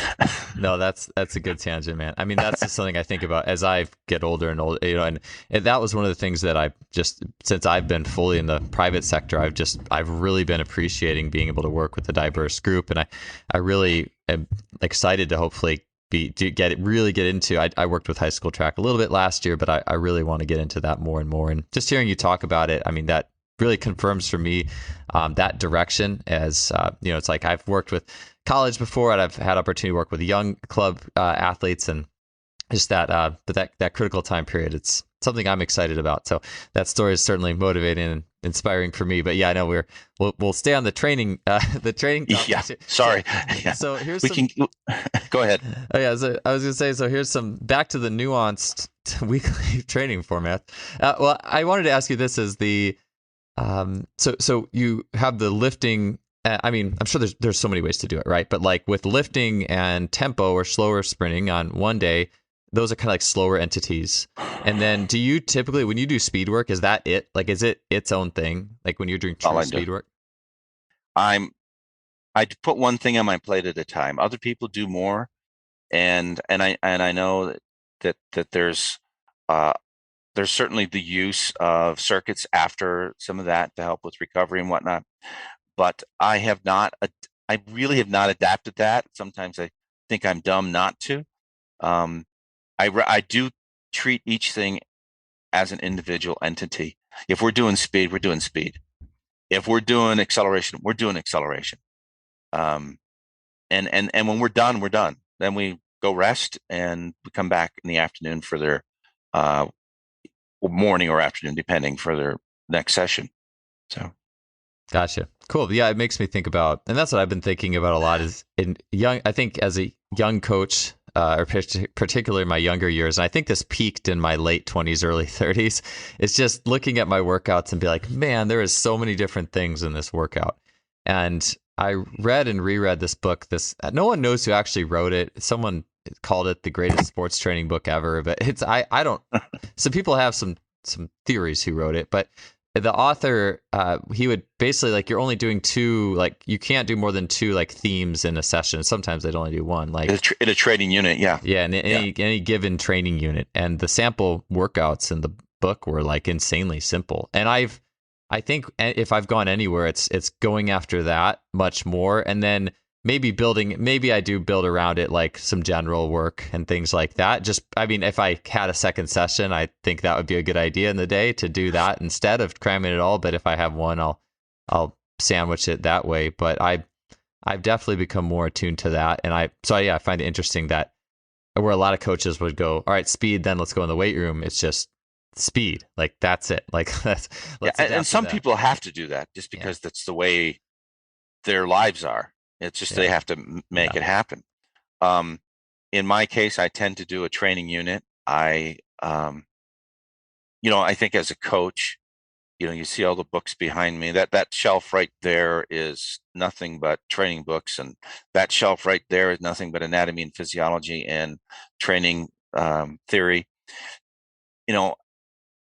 no, that's a good tangent, man. I mean, that's just something I think about as I get older and older, and that was one of the things that I just, since I've been fully in the private sector, I've really been appreciating being able to work with a diverse group. And I really am excited to hopefully really get into, I worked with high school track a little bit last year, but I really want to get into that more and more. And just hearing you talk about it, I mean, that really confirms for me that direction as, it's like I've worked with college before, and I've had opportunity to work with young club athletes, and just that critical time period. It's something I'm excited about. So that story is certainly motivating and inspiring for me. But yeah, I know we'll stay on the training topic. Yeah, sorry. So here's go ahead. Oh yeah, so I was gonna say, so here's some back to the nuanced weekly training format. Well, I wanted to ask you this: as the so you have the lifting. I mean, I'm sure there's so many ways to do it, right? But like with lifting and tempo or slower sprinting on one day, those are kind of like slower entities. And then do you typically, when you do speed work, is that it? Like, is it its own thing? Like when you're doing true speed work? I put one thing on my plate at a time. Other people do more. And I know that there's certainly the use of circuits after some of that to help with recovery and whatnot. But I really have not adapted that. Sometimes I think I'm dumb not to. I do treat each thing as an individual entity. If we're doing speed, we're doing speed. If we're doing acceleration, we're doing acceleration. And when we're done, we're done. Then we go rest, and we come back in the afternoon for their morning or afternoon, depending, for their next session. So. Gotcha. Cool. Yeah, it makes me think about, and that's what I've been thinking about a lot, is I think as a young coach, or particularly in my younger years, and I think this peaked in my late 20s, early 30s, it's just looking at my workouts and be like, man, there is so many different things in this workout. And I read and reread this book. No one knows who actually wrote it. Someone called it the greatest sports training book ever, but I don't. So people have some theories who wrote it, but the author, he would basically, like, you're only doing two, like, you can't do more than two, like, themes in a session. Sometimes they'd only do one, like in a training unit. Yeah. Yeah. In any given training unit. And the sample workouts in the book were like insanely simple. And I think if I've gone anywhere, it's going after that much more. And then maybe I do build around it, like some general work and things like that. Just, I mean, if I had a second session, I think that would be a good idea in the day to do that instead of cramming it all. But if I have one, I'll sandwich it that way. But I've definitely become more attuned to that. And I find it interesting that where a lot of coaches would go, all right, speed, then let's go in the weight room. It's just speed. Like, that's it. Like, and some people have to do that just because that's the way their lives are. It's just they have to make it happen. In my case, I tend to do a training unit. I think as a coach, you see all the books behind me. That shelf right there is nothing but training books, and that shelf right there is nothing but anatomy and physiology and training theory.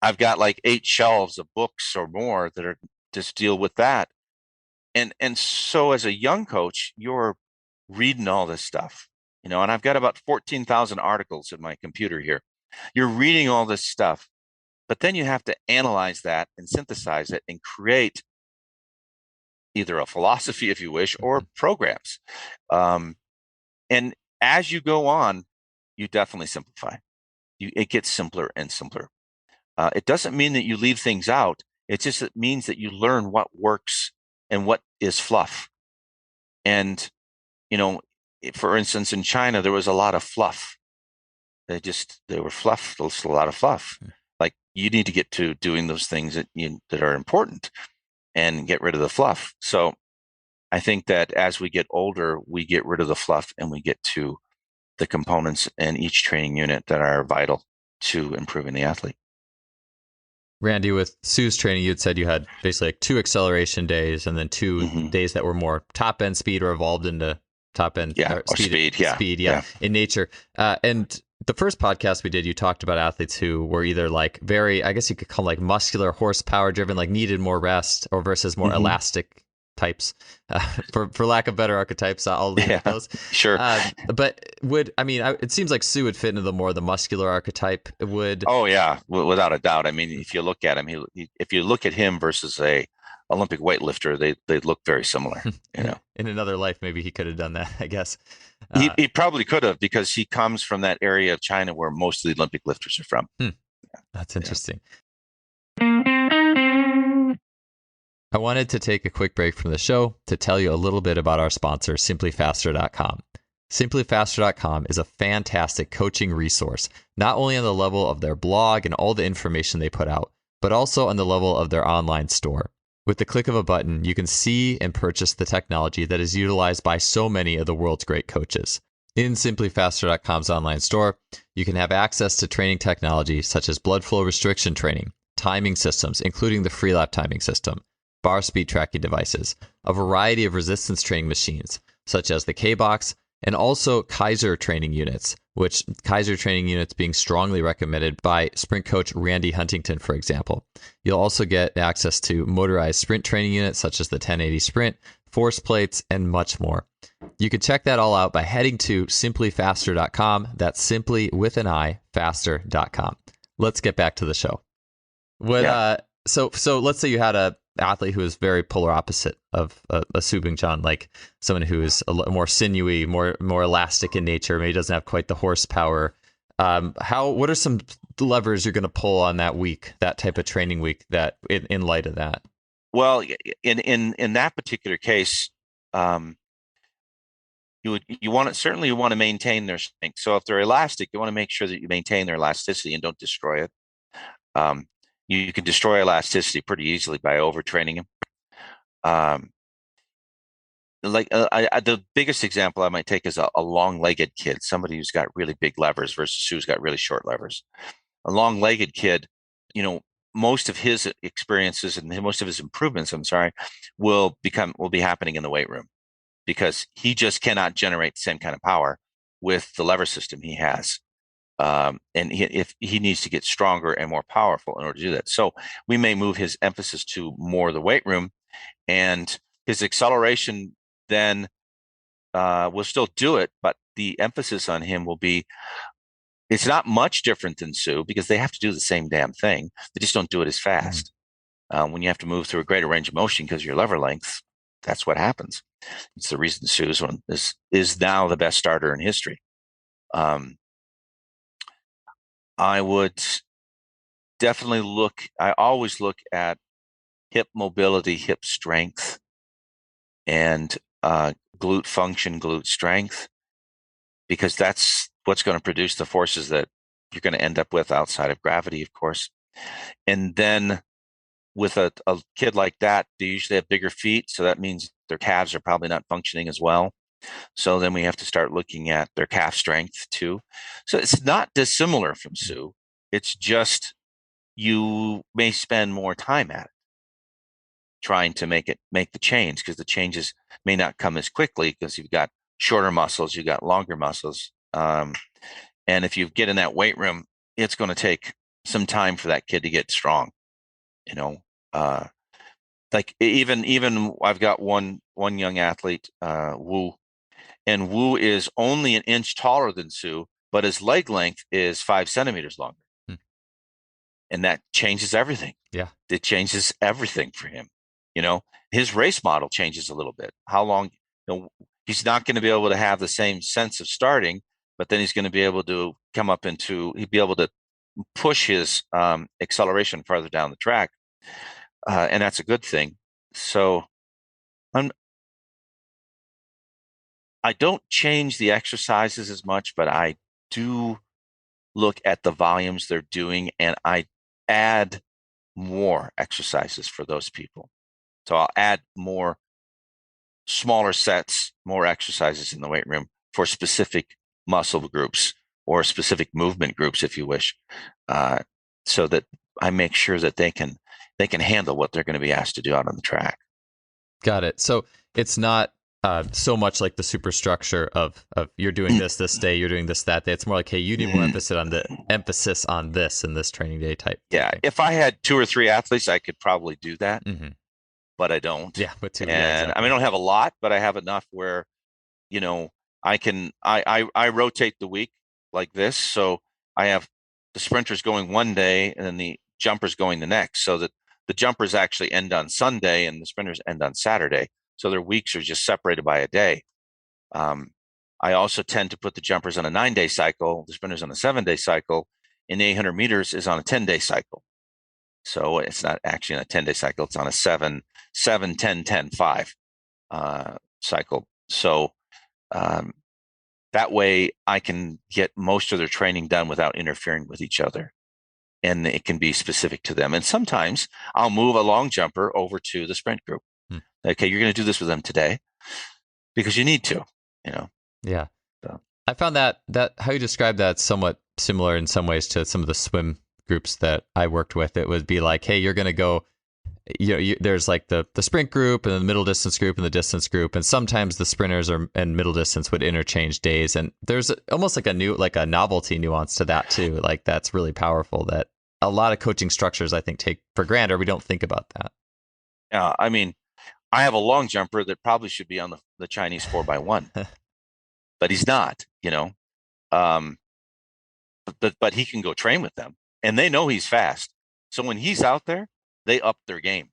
I've got like 8 shelves of books or more that are just deal with that. And so as a young coach, you're reading all this stuff, and I've got about 14,000 articles in my computer here. You're reading all this stuff, but then you have to analyze that and synthesize it and create either a philosophy, if you wish, or programs. And as you go on, you definitely simplify. It gets simpler and simpler. It doesn't mean that you leave things out. It means that you learn what works and what is fluff. And, for instance, in China, there was a lot of fluff. They were fluff, just a lot of fluff. Like, you need to get to doing those things that are important and get rid of the fluff. So I think that as we get older, we get rid of the fluff and we get to the components in each training unit that are vital to improving the athlete. Randy, with Su's training, you had said you had basically like 2 acceleration days and then 2 days that were more top end speed or evolved into top end speed in nature. And the first podcast we did, you talked about athletes who were either like very, I guess you could call them like muscular horsepower driven, like needed more rest, or versus more elastic types, for lack of better archetypes. I'll leave it those. Sure. But it seems like Su would fit into the more archetype. Oh yeah, without a doubt. I mean, if you look at him, if you look at him versus a Olympic weightlifter, they look very similar. In another life, maybe he could have done that, I guess. He probably could have, because he comes from that area of China where most of the Olympic lifters are from. That's interesting. I wanted to take a quick break from the show to tell you a little bit about our sponsor, simplyfaster.com. Simplyfaster.com is a fantastic coaching resource, not only on the level of their blog and all the information they put out, but also on the level of their online store. With the click of a button, you can see and purchase the technology that is utilized by so many of the world's great coaches. In simplyfaster.com's online store, you can have access to training technology such as blood flow restriction training, timing systems, including the Freelap timing system, bar speed tracking devices, a variety of resistance training machines, such as the K-Box, and also Kaiser training units, which Kaiser training units being strongly recommended by sprint coach Randy Huntington, for example. You'll also get access to motorized sprint training units, such as the 1080 Sprint, force plates, and much more. You can check that all out by heading to simplyfaster.com. That's simply with an I, faster.com. Let's get back to the show. So let's say you had a athlete who is very polar opposite of a Su Bingtian, like someone who is more sinewy, more elastic in nature, maybe doesn't have quite the horsepower. What are some levers you're going to pull on that week, that type of training week, that in light of that? Well, in that particular case, you want to maintain their strength. So if they're elastic, you want to make sure that you maintain their elasticity and don't destroy it. You can destroy elasticity pretty easily by overtraining them. The biggest example I might take is a long-legged kid, somebody who's got really big levers versus who's got really short levers. A long-legged kid, most of his experiences and most of his improvements, will be happening in the weight room, because he just cannot generate the same kind of power with the lever system he has. If he needs to get stronger and more powerful in order to do that. So we may move his emphasis to more the weight room, and his acceleration then will still do it, but the emphasis on him will be, it's not much different than Su, because they have to do the same damn thing. They just don't do it as fast. When you have to move through a greater range of motion because of your lever length, that's what happens. It's the reason Su is now the best starter in history. I would definitely I always look at hip mobility, hip strength, and glute function, glute strength, because that's what's going to produce the forces that you're going to end up with outside of gravity, of course. And then with a kid like that, they usually have bigger feet, so that means their calves are probably not functioning as well. So then we have to start looking at their calf strength too. So it's not dissimilar from Su. It's just you may spend more time at it. trying to make the change, because the changes may not come as quickly because you've got shorter muscles, you've got longer muscles. And if you get in that weight room, it's going to take some time for that kid to get strong. Like even I've got one young athlete, Wu, and Wu is only an inch taller than Su, but his leg length is 5 centimeters longer. And that changes everything. Yeah. It changes everything for him. His race model changes a little bit. How long, he's not going to be able to have the same sense of starting, but then he's going to be able to he'd be able to push his acceleration farther down the track. And that's a good thing. So I don't change the exercises as much, but I do look at the volumes they're doing, and I add more exercises for those people. So I'll add more smaller sets, more exercises in the weight room for specific muscle groups or specific movement groups, if you wish, so that I make sure that they can handle what they're going to be asked to do out on the track. Got it. So it's not so much like the superstructure of you're doing this day, you're doing this that day. It's more like, hey, you need more emphasis on this in this training day type. Yeah. Thing. If I had 2 or 3 athletes, I could probably do that, but I don't. Yeah, but 2. And exactly. I don't have a lot, but I have enough where, I rotate the week like this. So I have the sprinters going one day and then the jumpers going the next, so that the jumpers actually end on Sunday and the sprinters end on Saturday. So their weeks are just separated by a day. I also tend to put the jumpers on a 9-day cycle, the sprinters on a 7-day cycle, and the 800 meters is on a 10-day cycle. So it's not actually on a 10-day cycle. It's on a 7, 10, 10, 5 cycle. So that way I can get most of their training done without interfering with each other. And it can be specific to them. And sometimes I'll move a long jumper over to the sprint group. Okay, you're going to do this with them today because you need to, Yeah. So. I found that how you describe that somewhat similar in some ways to some of the swim groups that I worked with. It would be like, hey, you're going to go, there's like the sprint group and the middle distance group and the distance group. And sometimes the sprinters and middle distance would interchange days. And there's almost like a novelty nuance to that too. Like that's really powerful that a lot of coaching structures, I think, take for granted, or we don't think about that. Yeah. I have a long jumper that probably should be on the Chinese 4x1, but he's not, but he can go train with them and they know he's fast. So when he's out there, they up their game.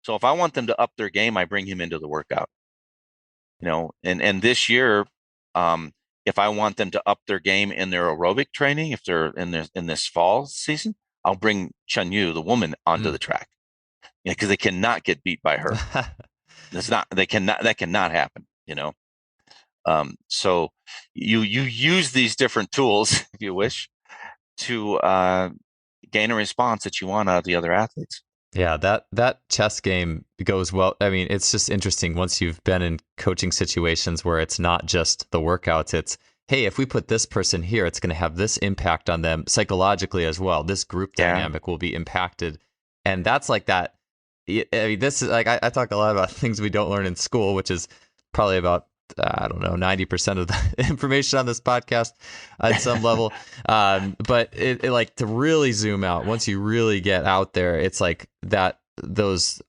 So if I want them to up their game, I bring him into the workout, and this year, if I want them to up their game in their aerobic training, if they're in this fall season, I'll bring Chen Yu, the woman, onto the track. Because they cannot get beat by her. That cannot happen, So you use these different tools, if you wish, to gain a response that you want out of the other athletes. Yeah, that chess game goes well. It's just interesting once you've been in coaching situations where it's not just the workouts. It's, hey, if we put this person here, it's going to have this impact on them psychologically as well. This group dynamic will be impacted. And that's like that. This is like, I talk a lot about things we don't learn in school, which is probably about, 90% of the information on this podcast at some level. But it like to really zoom out, once you really get out there, it's like that,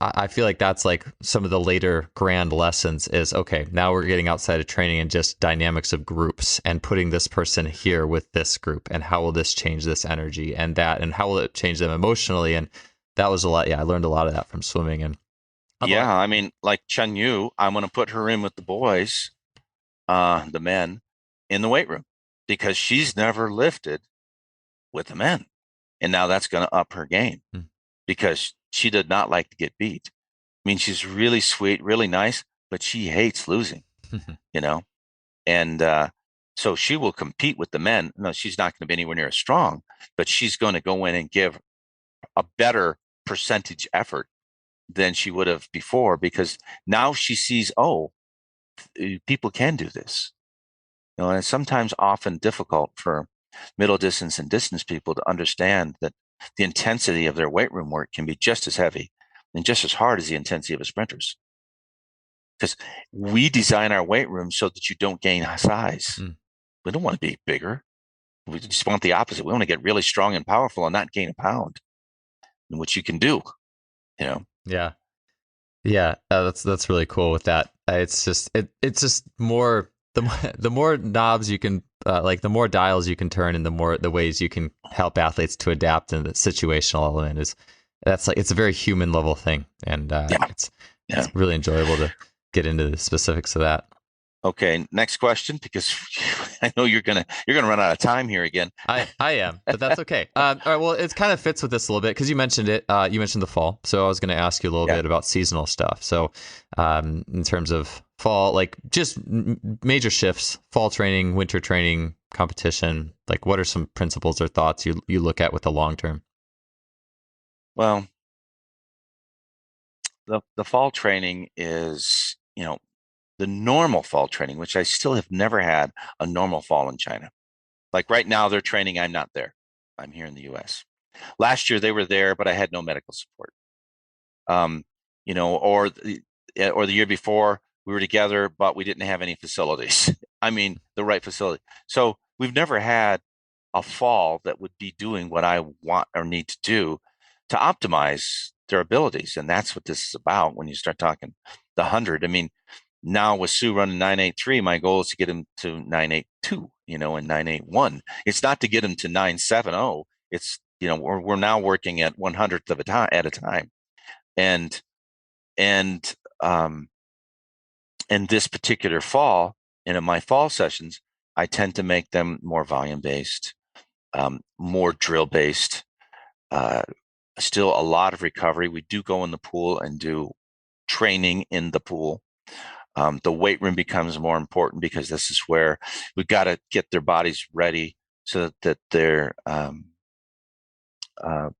I feel like that's like some of the later grand lessons is, okay, now we're getting outside of training and just dynamics of groups and putting this person here with this group. And how will this change this energy and how will it change them emotionally? And that was a lot. Yeah, I learned a lot of that from swimming. And like Chen Yu, I'm going to put her in with the boys, the men, in the weight room because she's never lifted with the men, and now that's going to up her game because she did not like to get beat. She's really sweet, really nice, but she hates losing, and so she will compete with the men. No, she's not going to be anywhere near as strong, but she's going to go in and give a better percentage effort than she would have before because now she sees, people can do this. And it's sometimes often difficult for middle distance and distance people to understand that the intensity of their weight room work can be just as heavy and just as hard as the intensity of a sprinter's. Because we design our weight room so that you don't gain size. Mm. We don't want to be bigger. We just want the opposite. We want to get really strong and powerful and not gain a pound, which you can do, you know? Yeah. Yeah. That's really cool with that. It's just more, the more knobs you can, like the more dials you can turn and the ways you can help athletes to adapt, and the situational element that's like, it's a very human level thing. And Yeah. it's really enjoyable to get into the specifics of that. Okay, next question, because I know you're gonna run out of time here again. I am, but that's okay. All right, well, it kind of fits with this a little bit because you mentioned it. You mentioned the fall, so I was going to ask you a little bit about seasonal stuff. So, in terms of fall, like just major shifts, fall training, winter training, competition. Like, what are some principles or thoughts you look at with the long term? Well, the fall training is, the normal fall training, which I still have never had a normal fall in China. Like right now, they're training. I'm not there. I'm here in the U.S. Last year they were there, but I had no medical support. Or the year before we were together, but we didn't have any facilities. I mean, the right facility. So we've never had a fall that would be doing what I want or need to do to optimize their abilities. And that's what this is about when you start talking the 100. I mean, now with Su running 983, my goal is to get him to 982, and 981. It's not to get him to 970. It's, we're now working at 100th of a time at a time. And and this particular fall, in my fall sessions, I tend to make them more volume based, more drill based, still a lot of recovery. We do go in the pool and do training in the pool. The weight room becomes more important because this is where we've got to get their bodies ready so that their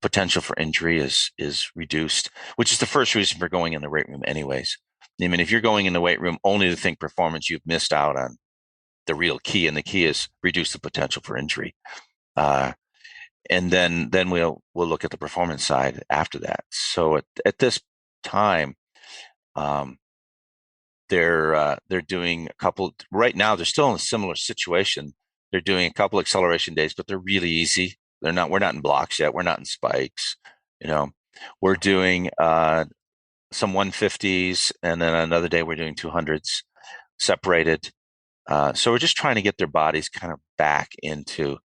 potential for injury is reduced, which is the first reason for going in the weight room anyways. I mean, if you're going in the weight room only to think performance, you've missed out on the real key, and the key is reduce the potential for injury. And then we'll look at the performance side after that. So at this time, they're doing a couple right now. They're still in a similar situation. They're doing a couple acceleration days, but they're really easy. We're not in blocks yet. We're not in spikes. We're doing some 150s, and then another day we're doing 200s separated. So we're just trying to get their bodies kind of back into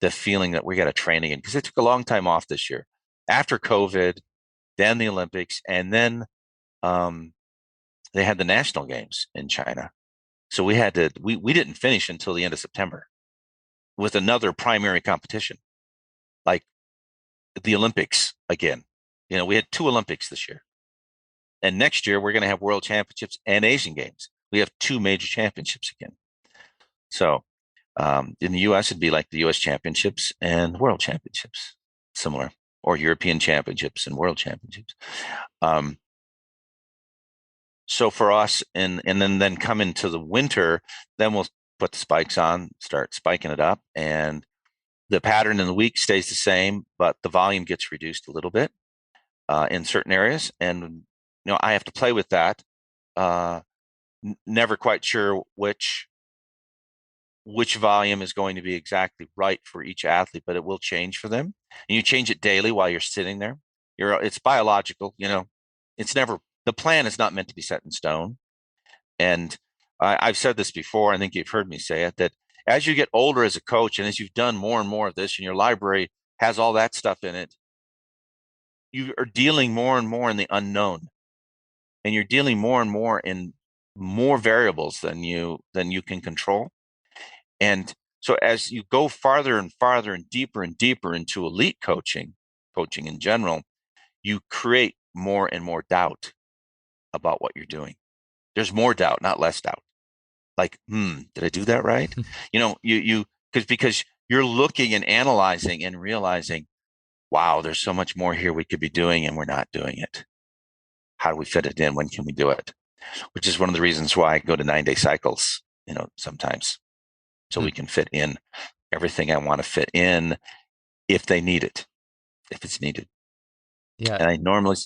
the feeling that we got to train again, because they took a long time off this year after COVID, then the Olympics, and then they had the national games in China. So we didn't finish until the end of September with another primary competition, like the Olympics again. We had 2 Olympics this year. And next year we're going to have World Championships and Asian Games. We have 2 major championships again. So in the U.S., it'd be like the U.S. Championships and World Championships, similar, or European Championships and World Championships. So for us, and then come into the winter, then we'll put the spikes on, start spiking it up, and the pattern in the week stays the same, but the volume gets reduced a little bit in certain areas, and I have to play with that. Never quite sure which volume is going to be exactly right for each athlete, but it will change for them. And you change it daily while you're sitting there. It's biological. It's never, the plan is not meant to be set in stone. And I've said this before, I think you've heard me say it, that as you get older as a coach, and as you've done more and more of this, and your library has all that stuff in it, you are dealing more and more in the unknown, and you're dealing more and more in more variables than you can control. And so as you go farther and farther and deeper into elite coaching in general, you create more and more doubt about what you're doing. There's more doubt, not less doubt. Like, did I do that right? Because you're looking and analyzing and realizing, wow, there's so much more here we could be doing, and we're not doing it. How do we fit it in? When can we do it? Which is one of the reasons why I go to 9-day cycles, sometimes, so we can fit in everything I want to fit in if they need it, if it's needed. Yeah. And I normally,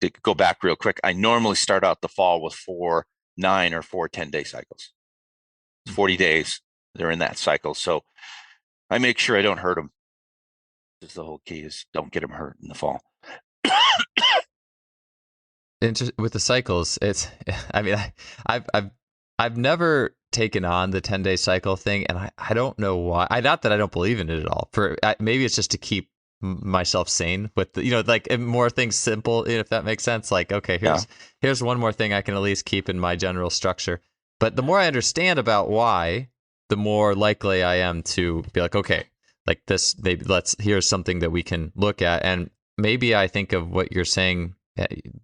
to go back real quick, I normally start out the fall with 4 9 or 4 10-day cycles. 40 days they're in that cycle, so I make sure I don't hurt them. Because the whole key is don't get them hurt in the fall. With the cycles, it's, I mean, I've never taken on the 10-day cycle thing, and I don't know why. Not that I don't believe in it at all. Maybe it's just to keep myself sane with the, like more things simple, if that makes sense. Like, okay, here's one more thing I can at least keep in my general structure. But the more I understand about why, the more likely I am to be like, okay, like this, maybe here's something that we can look at. And maybe I think of what you're saying.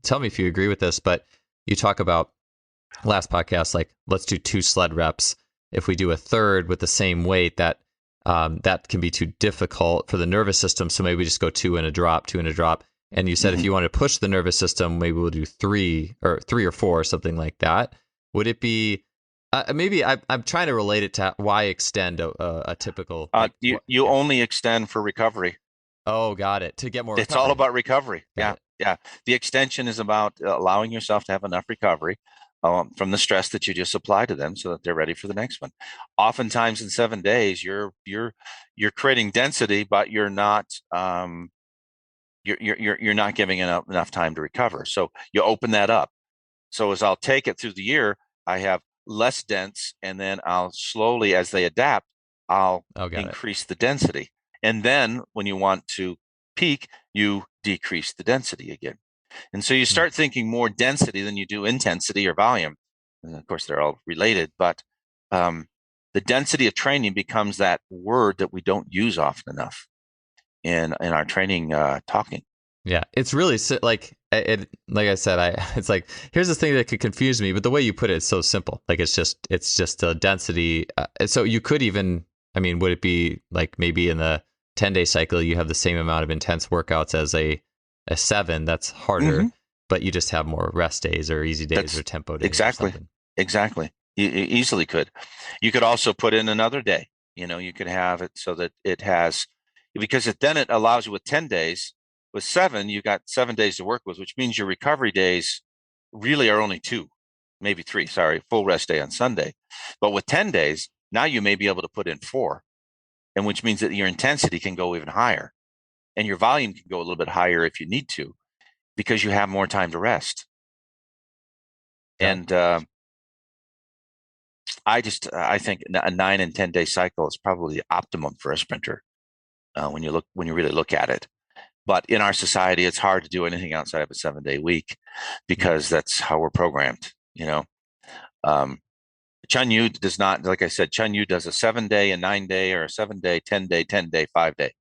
Tell me if you agree with this, but you talk about last podcast, like, let's do 2 sled reps. If we do a third with the same weight, that can be too difficult for the nervous system. So maybe we just go 2 and a drop, 2 and a drop. And you said if you want to push the nervous system, maybe we'll do 3 or 4, something like that. Would it be maybe I'm trying to relate it to why extend a typical. You only extend for recovery. Oh, got it. To get more. It's all about recovery. Yeah. The extension is about allowing yourself to have enough recovery from the stress that you just apply to them, so that they're ready for the next one. Oftentimes in 7 days, you're creating density, but you're not you're not giving enough time to recover. So you open that up. So as I'll take it through the year, I have less dense, and then I'll slowly, as they adapt, I'll increase the density. And then when you want to peak, you decrease the density again. And so you start thinking more density than you do intensity or volume. And of course, they're all related, but the density of training becomes that word that we don't use often enough in our training talking. Yeah, it's really like like I said, it's like, here's the thing that could confuse me, but the way you put it is so simple. Like it's just a density. So you could even, I mean, would it be like maybe in the 10-day cycle you have the same amount of intense workouts as a 7? That's harder, but you just have more rest days or easy days or tempo days. Exactly. You easily could. You could also put in another day. You could have it so that it has, because then it allows you with 10 days. With 7, you got 7 days to work with, which means your recovery days really are only 2, maybe 3. Sorry, full rest day on Sunday. But with 10 days, now you may be able to put in 4, and which means that your intensity can go even higher, and your volume can go a little bit higher if you need to, because you have more time to rest. Yeah. And I think a 9 and 10 day cycle is probably the optimum for a sprinter when you really look at it. But in our society, it's hard to do anything outside of a 7-day week because that's how we're programmed. Chun Yu does not, like I said, Chun Yu does a 7-day, a 9-day, or a 7-day, 10-day, 10-day, 5-day,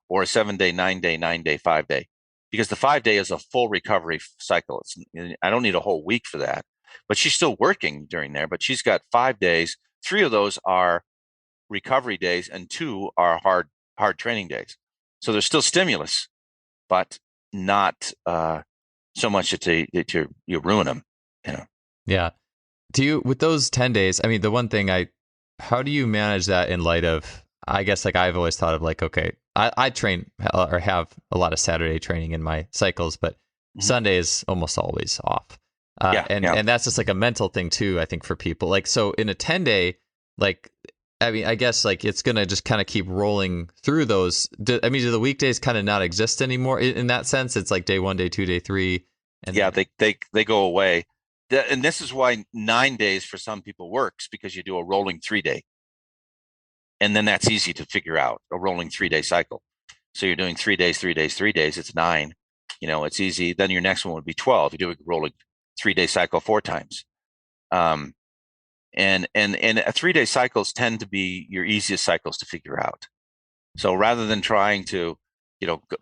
or a 7-day, 9-day, 9-day, 5-day, because the 5-day is a full recovery cycle. I don't need a whole week for that, but she's still working during there. But she's got 5 days. 3 of those are recovery days, and 2 are hard training days. So there's still stimulus, but not so much that you ruin them. Yeah. Do you, with those 10 days, I mean, the one thing how do you manage that in light of, I guess, like I've always thought of like, okay, I train or have a lot of Saturday training in my cycles, but Sunday is almost always off. And that's just like a mental thing too, I think, for people. Like, so in a 10-day, like, I mean, I guess like it's going to just kind of keep rolling through those. Do the weekdays kind of not exist anymore in that sense? It's like day 1, day 2, day 3. And they go away. And this is why 9 days for some people works, because you do a rolling 3-day. And then that's easy to figure out, a rolling 3-day cycle. So you're doing 3 days, 3 days, 3 days. It's 9. It's easy. Then your next one would be 12. You do a rolling 3-day cycle 4 times. And 3-day cycles tend to be your easiest cycles to figure out. So rather than trying to,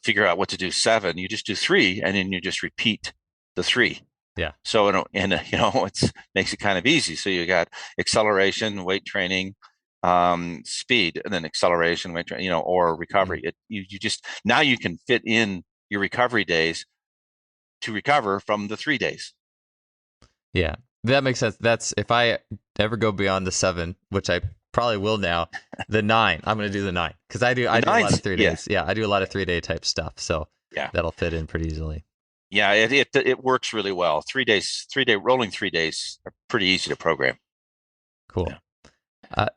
figure out what to do 7, you just do 3, and then you just repeat the 3. Yeah. So it makes it kind of easy. So you got acceleration, weight training, speed, and then acceleration, weight training, or recovery. You just, now you can fit in your recovery days to recover from the 3 days. Yeah. That makes sense. That's, if I ever go beyond the 7, which I probably will now, the 9, I'm going to do the 9, because I do a lot of 3 days. Yeah, I do a lot of 3-day type stuff. So that'll fit in pretty easily. Yeah, it works really well. 3 days, 3 day rolling 3 days are pretty easy to program. Cool. Yeah. Uh,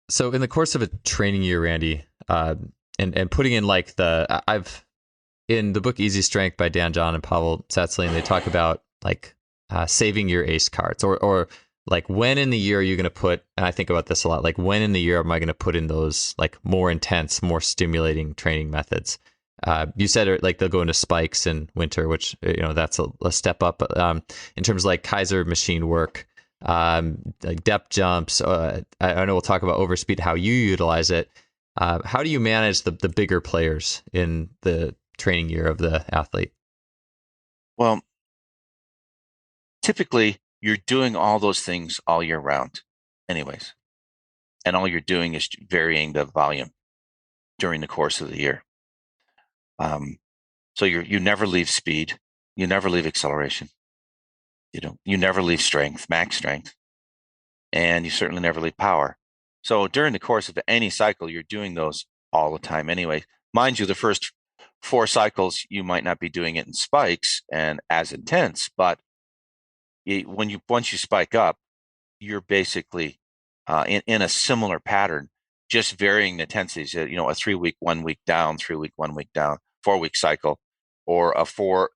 so in the course of a training year, Randy, and putting in like I've in the book Easy Strength by Dan John and Powell and they talk about like saving your ACE cards or like when in the year are you going to put, and I think about this a lot, like when in the year am I going to put in those like more intense, more stimulating training methods? You said like they'll go into spikes in winter, which, that's a step up in terms of like Kaiser machine work, like depth jumps. I know we'll talk about overspeed, how you utilize it. How do you manage the bigger players in the training year of the athlete? Well, typically you're doing all those things all year round anyways. And all you're doing is varying the volume during the course of the year. So you never leave speed, you never leave acceleration, you never leave strength, max strength, and you certainly never leave power. So during the course of any cycle, you're doing those all the time anyway. Mind you, the first 4 cycles, you might not be doing it in spikes and as intense, but once you spike up, you're basically in a similar pattern, just varying the intensities. A 3-week, 1 week down, 3-week, 1 week down, 4-week cycle, or a 4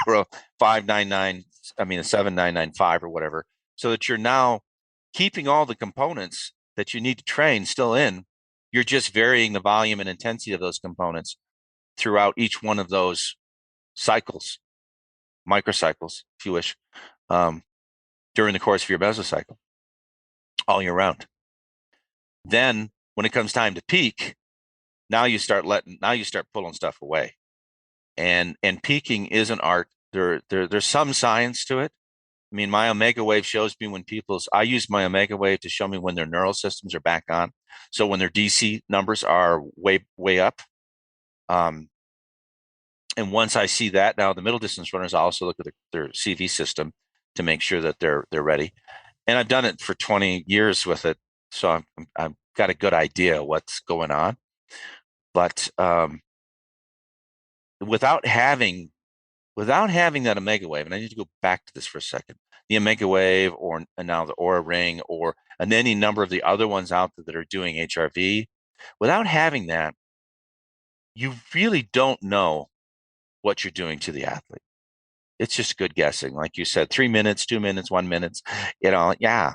or a 599. I mean a 7995 or whatever, so that you're now keeping all the components that you need to train still in. You're just varying the volume and intensity of those components throughout each one of those cycles, microcycles, if you wish, during the course of your mesocycle, all year round. Then when it comes time to peak, now you start pulling stuff away. And peaking is an art. There's some science to it. I mean, my omega wave shows me I use my omega wave to show me when their neural systems are back on. So when their DC numbers are way up. And once I see that, now the middle distance runners, I also look at their CV system to make sure that they're ready. And I've done it for 20 years with it, so I've got a good idea what's going on. But without having that omega wave, and I need to go back to this for a second, the omega wave, and now the Aura Ring, and any number of the other ones out there that are doing HRV, without having that, you really don't know what you're doing to the athlete. It's just good guessing, like you said, 3 minutes, 2 minutes, 1 minute, yeah.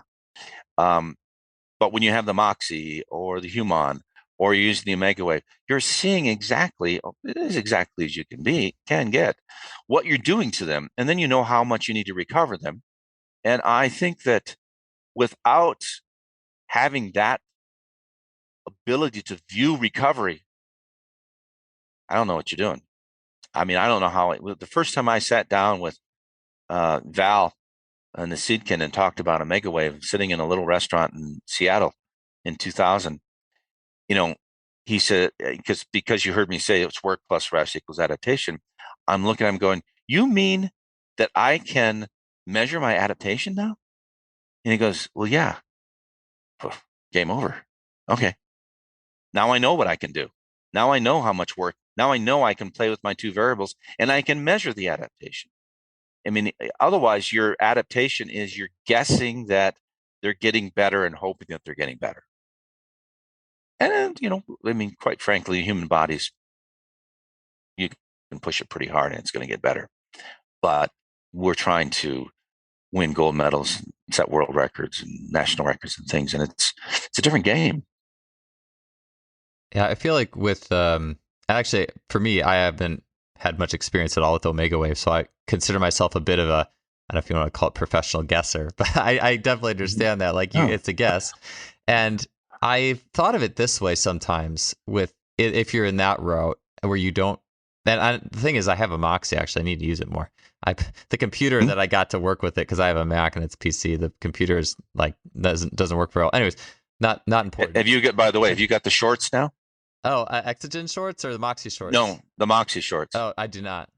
But when you have the Moxie or the Human, or you're using the omega wave, you're seeing exactly as you can get what you're doing to them, and then you know how much you need to recover them. And I think that without having that ability to view recovery, I don't know what you're doing. I mean, I don't know how the first time I sat down with Val and the Seedkin and talked about omega wave, sitting in a little restaurant in Seattle in 2000, he said, because you heard me say it's work plus rest equals adaptation. I'm looking at him going, you mean that I can measure my adaptation now? And he goes, well, yeah. Game over. Okay. Now I know what I can do. Now I know how much work. Now I know I can play with my 2 variables and I can measure the adaptation. I mean, otherwise your adaptation is you're guessing that they're getting better and hoping that they're getting better. And, I mean, quite frankly, human bodies, you can push it pretty hard and it's going to get better. But we're trying to win gold medals, set world records and national records and things. And it's a different game. Yeah, I feel like with, actually, for me, I haven't had much experience at all with Omega Wave, so I consider myself a bit of I don't know if you want to call it professional guesser, but I definitely understand that. Like, it's a guess. And I thought of it this way sometimes with if you're in that route where you don't, and the thing is, I have a Moxie, actually. I need to use it more. The computer that I got to work with it, because I have a Mac and it's PC, the computer is like, doesn't work very well. Anyways, not important. By the way, have you got the shorts now? Oh, Exogen shorts or the Moxie shorts? No, the Moxie shorts. Oh, I do not.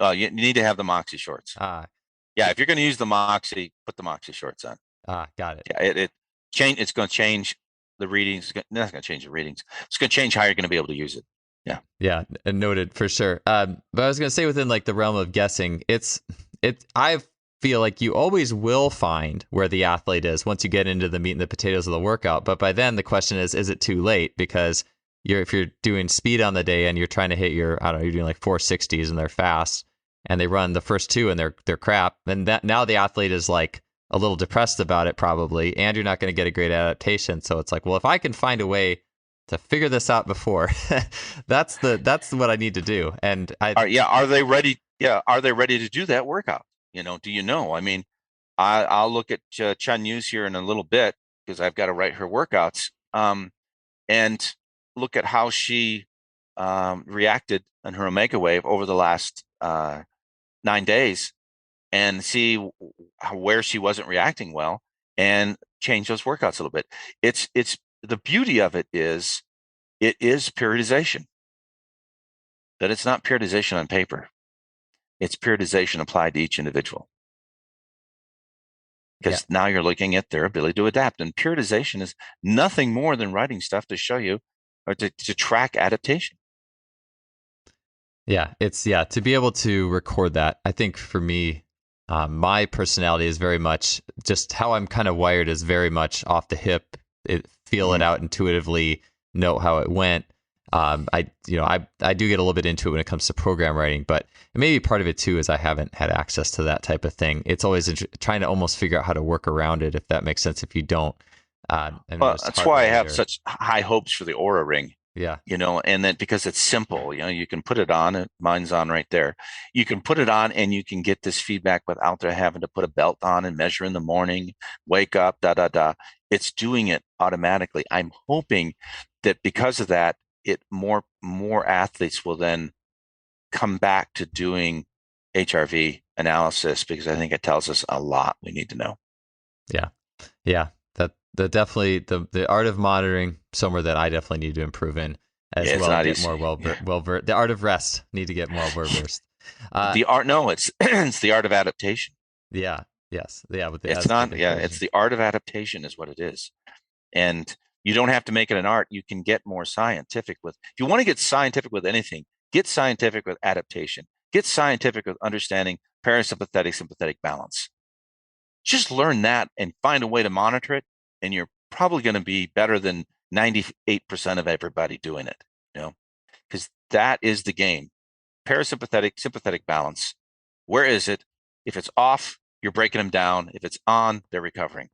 You need to have the Moxie shorts. Yeah, if you're going to use the Moxie, put the Moxie shorts on. Got it. Yeah, it's going to change the readings. It's not going to change the readings. It's going to change how you're going to be able to use it. Yeah, noted for sure. But I was going to say, within like the realm of guessing, I feel like you always will find where the athlete is once you get into the meat and the potatoes of the workout. But by then the question is it too late? Because if you're doing speed on the day and you're trying to hit your, I don't know, you're doing like 460s and they're fast and they run the first two and they're crap, then that now the athlete is like a little depressed about it probably, and you're not going to get a great adaptation. So it's like, well, if I can find a way to figure this out before, that's what I need to do. And are they ready? Yeah, are they ready to do that workout? Do you know? I mean, I'll look at Chen Yu's here in a little bit because I've got to write her workouts, and look at how she reacted in her Omega Wave over the last 9 days, and see where she wasn't reacting well, and change those workouts a little bit. It's the beauty of it is periodization, but it's not periodization on paper. It's periodization applied to each individual. Because now you're looking at their ability to adapt. And periodization is nothing more than writing stuff to show you or to track adaptation. Yeah, to be able to record that. I think for me, my personality is very much just how I'm kind of wired is very much off the hip. Feel it out intuitively, know how it went. I do get a little bit into it when it comes to program writing, but maybe part of it too is I haven't had access to that type of thing. It's always trying to almost figure out how to work around it, if that makes sense. If you don't, that's why I have such high hopes for the Aura Ring. Yeah, and then because it's simple, you can put it on. Mine's on right there. You can put it on, and you can get this feedback without having to put a belt on and measure in the morning, wake up, da da da. It's doing it automatically. I'm hoping that because of that, more athletes will then come back to doing HRV analysis, because I think it tells us a lot we need to know. Yeah. That definitely the art of monitoring, somewhere that I definitely need to improve in as well. Get more versed. The art of rest, need to get more versed. It's the art of adaptation. Yeah. Yes. Yeah. It's the art of adaptation is what it is. And you don't have to make it an art. You can get more scientific if you want to get scientific with anything, get scientific with adaptation. Get scientific with understanding parasympathetic, sympathetic balance. Just learn that and find a way to monitor it, and you're probably going to be better than 98% of everybody doing it, because that is the game. Parasympathetic, sympathetic balance. Where is it? If it's off, you're breaking them down. If it's on, they're recovering.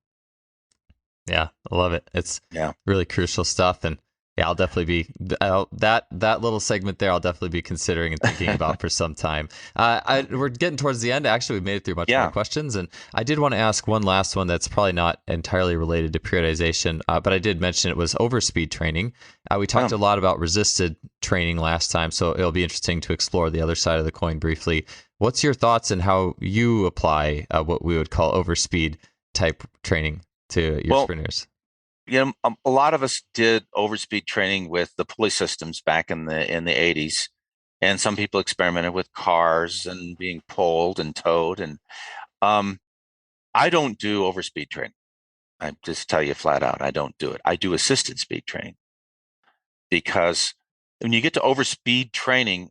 Yeah, I love it. It's really crucial stuff. And I'll definitely be that little segment there. I'll definitely be considering and thinking about for some time. We're getting towards the end. Actually, we made it through much more questions, and I did want to ask one last one that's probably not entirely related to periodization, but I did mention it was overspeed training. We talked a lot about resisted training last time, so it'll be interesting to explore the other side of the coin briefly. What's your thoughts on how you apply what we would call overspeed type training to your sprinters? A lot of us did overspeed training with the pulley systems back in the 80s, and some people experimented with cars and being pulled and towed. And I don't do overspeed training. I just tell you flat out, I don't do it. I do assisted speed training, because when you get to overspeed training,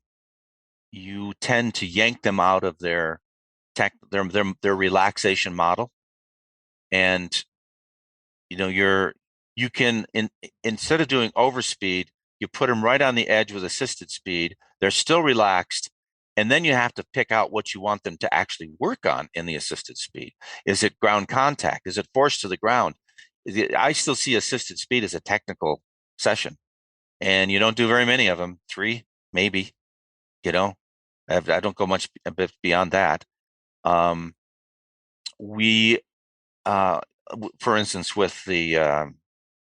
you tend to yank them out of their relaxation model, and you can, instead of doing overspeed, you put them right on the edge with assisted speed. They're still relaxed. And then you have to pick out what you want them to actually work on in the assisted speed. Is it ground contact? Is it force to the ground? I still see assisted speed as a technical session. And you don't do very many of them. 3, maybe. I don't go much a bit beyond that. For instance, with the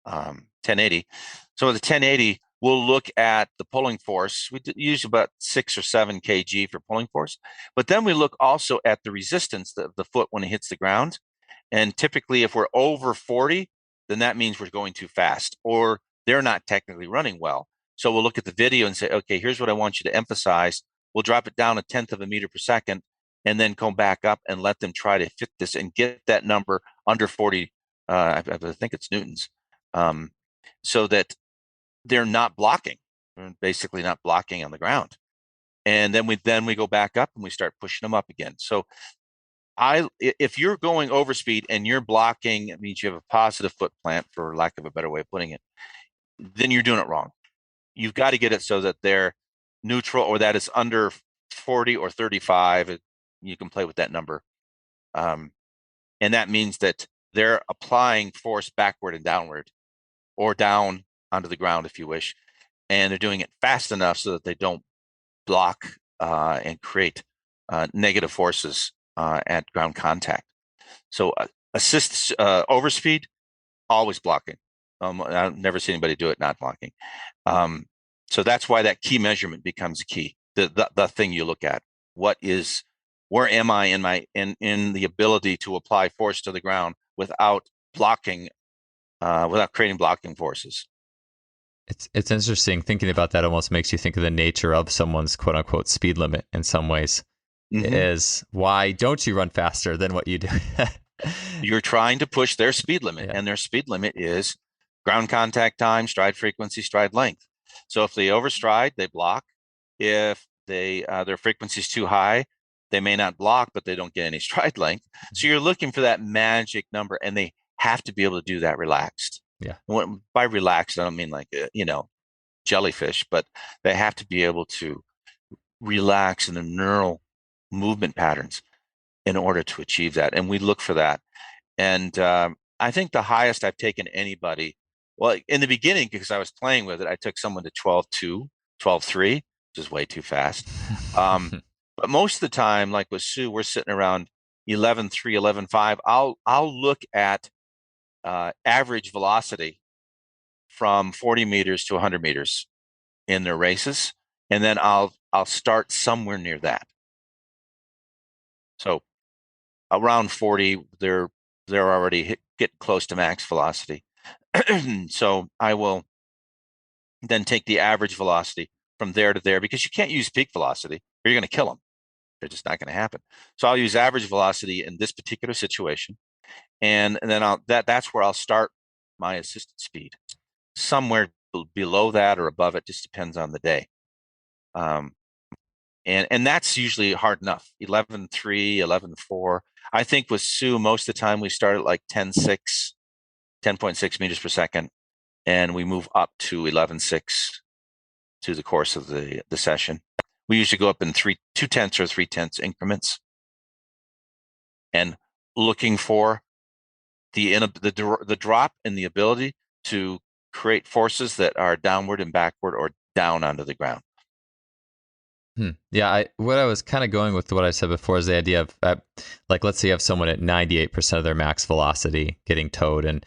1080. So with the 1080, we'll look at the pulling force. We use about 6 or 7 kg for pulling force, but then we look also at the resistance of the foot when it hits the ground. And typically, if we're over 40, then that means we're going too fast, or they're not technically running well. So we'll look at the video and say, okay, here's what I want you to emphasize. We'll drop it down 1/10 of a meter per second, and then come back up and let them try to fit this and get that number under 40. I think it's newtons. So that they're not blocking. We're basically not blocking on the ground. And then we go back up and we start pushing them up again. So if you're going overspeed and you're blocking, it means you have a positive foot plant, for lack of a better way of putting it, then you're doing it wrong. You've got to get it so that they're neutral, or that is under 40 or 35. You can play with that number. And that means that they're applying force backward and downward, or down onto the ground if you wish. And they're doing it fast enough so that they don't block and create negative forces at ground contact. So assist overspeed, always blocking. I've never seen anybody do it not blocking. So that's why that key measurement becomes a key. The thing you look at. Where am I in the ability to apply force to the ground without blocking, without creating blocking forces? It's interesting. Thinking about that almost makes you think of the nature of someone's quote unquote speed limit in some ways. Mm-hmm. Is why don't you run faster than what you do? You're trying to push their speed limit, and their speed limit is ground contact time, stride frequency, stride length. So if they overstride, they block. If their frequency is too high, they may not block, but they don't get any stride length. So you're looking for that magic number, and they have to be able to do that relaxed. Yeah. By relaxed, I don't mean like jellyfish, but they have to be able to relax in the neural movement patterns in order to achieve that. And we look for that. And I think the highest I've taken anybody, well, in the beginning, because I was playing with it, I took someone to 12.2, 12.3, which is way too fast. But most of the time, like with Sue, we're sitting around 11.3, 11.5. I'll look at average velocity from 40 meters to 100 meters in their races, and then I'll start somewhere near that. So around 40, they're already getting close to max velocity. So I will then take the average velocity from there to there, because you can't use peak velocity or you're going to kill them. They're just not going to happen. So I'll use average velocity in this particular situation, and then that's where I'll start my assisted speed. Somewhere below that or above it, just depends on the day. And that's usually hard enough. 11.3, 11.4. I think with Sue, most of the time we start at like 10.6, 10.6 meters per second, and we move up to 11.6 through the course of the session. We usually go up in 2/10 or 3/10 increments, and looking for the drop in the ability to create forces that are downward and backward or down onto the ground. Yeah, what I was kind of going with what I said before is the idea of like, let's say you have someone at 98% of their max velocity getting towed, and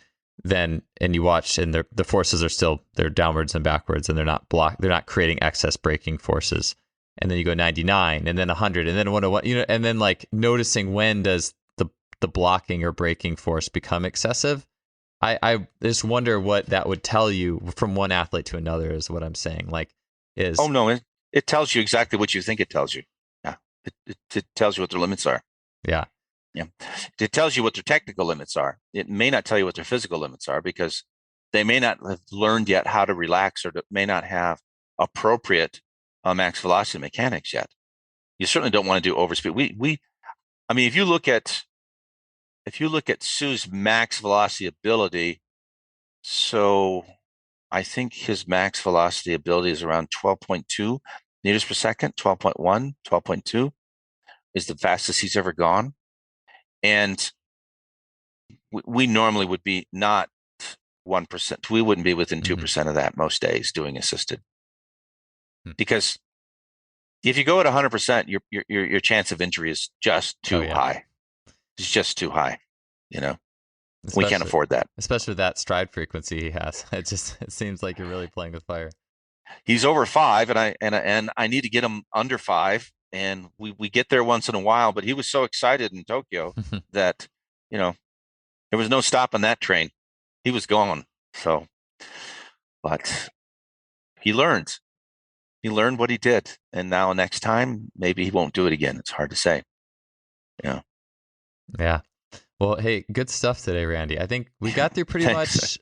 you watch, and the forces are still, they're downwards and backwards, and they're not creating excess braking forces. And then you go 99, and then 100, and then 101, and then like noticing when does the blocking or braking force become excessive. I just wonder what that would tell you from one athlete to another, is what I'm saying. Like, oh no, it tells you exactly what you think it tells you. Yeah, it tells you what their limits are. Yeah. It tells you what their technical limits are. It may not tell you what their physical limits are, because they may not have learned yet how to relax, or may not have appropriate max velocity mechanics yet. You certainly don't want to do overspeed. I mean, if you look at Sue's max velocity ability, so I think his max velocity ability is around 12.2 meters per second, 12.1, 12.2 is the fastest he's ever gone. And we normally would be not 1%. We wouldn't be within 2% of that most days doing assisted. Because if you go at 100%, your chance of injury is just too high. It's just too high. We can't afford that. Especially with that stride frequency he has. It seems like you're really playing with fire. He's over 5, and I need to get him under 5, and we get there once in a while. But he was so excited in Tokyo that there was no stopping that train. He was gone. So, but he learned. He learned what he did, and now next time maybe he won't do it again. It's hard to say. Yeah. Well, hey, good stuff today, Randy. I think we got through pretty much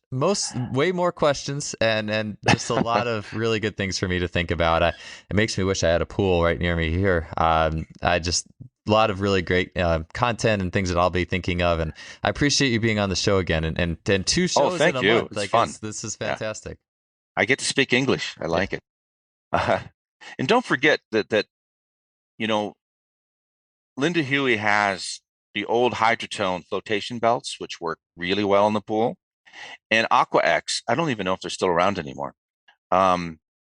way more questions, and just a lot of really good things for me to think about. It makes me wish I had a pool right near me here. I just a lot of really great content and things that I'll be thinking of, and I appreciate you being on the show again, and 2 shows thank in a you. month. It's fun. This is fantastic. Yeah. I get to speak English. I like it. And don't forget that Linda Huey has the old hydrotone flotation belts, which work really well in the pool. And Aqua X, I don't even know if they're still around anymore.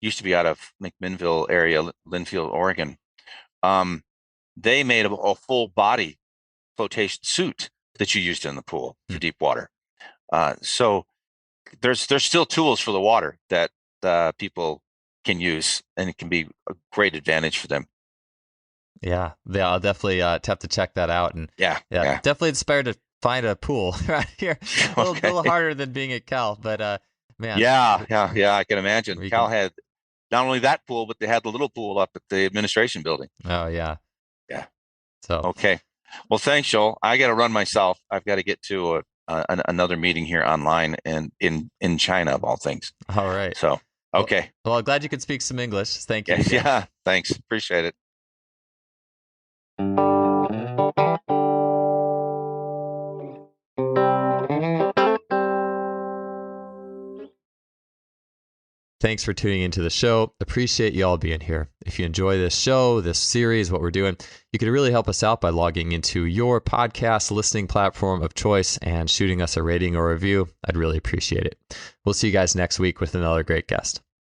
Used to be out of McMinnville area, Linfield, Oregon. They made a full body flotation suit that you used in the pool for deep water. So there's still tools for the water that people can use, and it can be a great advantage for them. Yeah, I'll definitely have to check that out. And yeah, definitely inspired to find a pool right here. A little harder than being at Cal, but man. Yeah, I can imagine. Cal had not only that pool, but they had the little pool up at the administration building. Oh yeah. So okay. Well, thanks, Joel. I got to run myself. I've got to get to another meeting here online and in China, of all things. All right. So okay. Well, I'm glad you could speak some English. Thank you. Yeah. Thanks. Appreciate it. Thanks for tuning into the show. Appreciate you all being here. If you enjoy this show, this series, what we're doing, you could really help us out by logging into your podcast listening platform of choice and shooting us a rating or review. I'd really appreciate it. We'll see you guys next week with another great guest.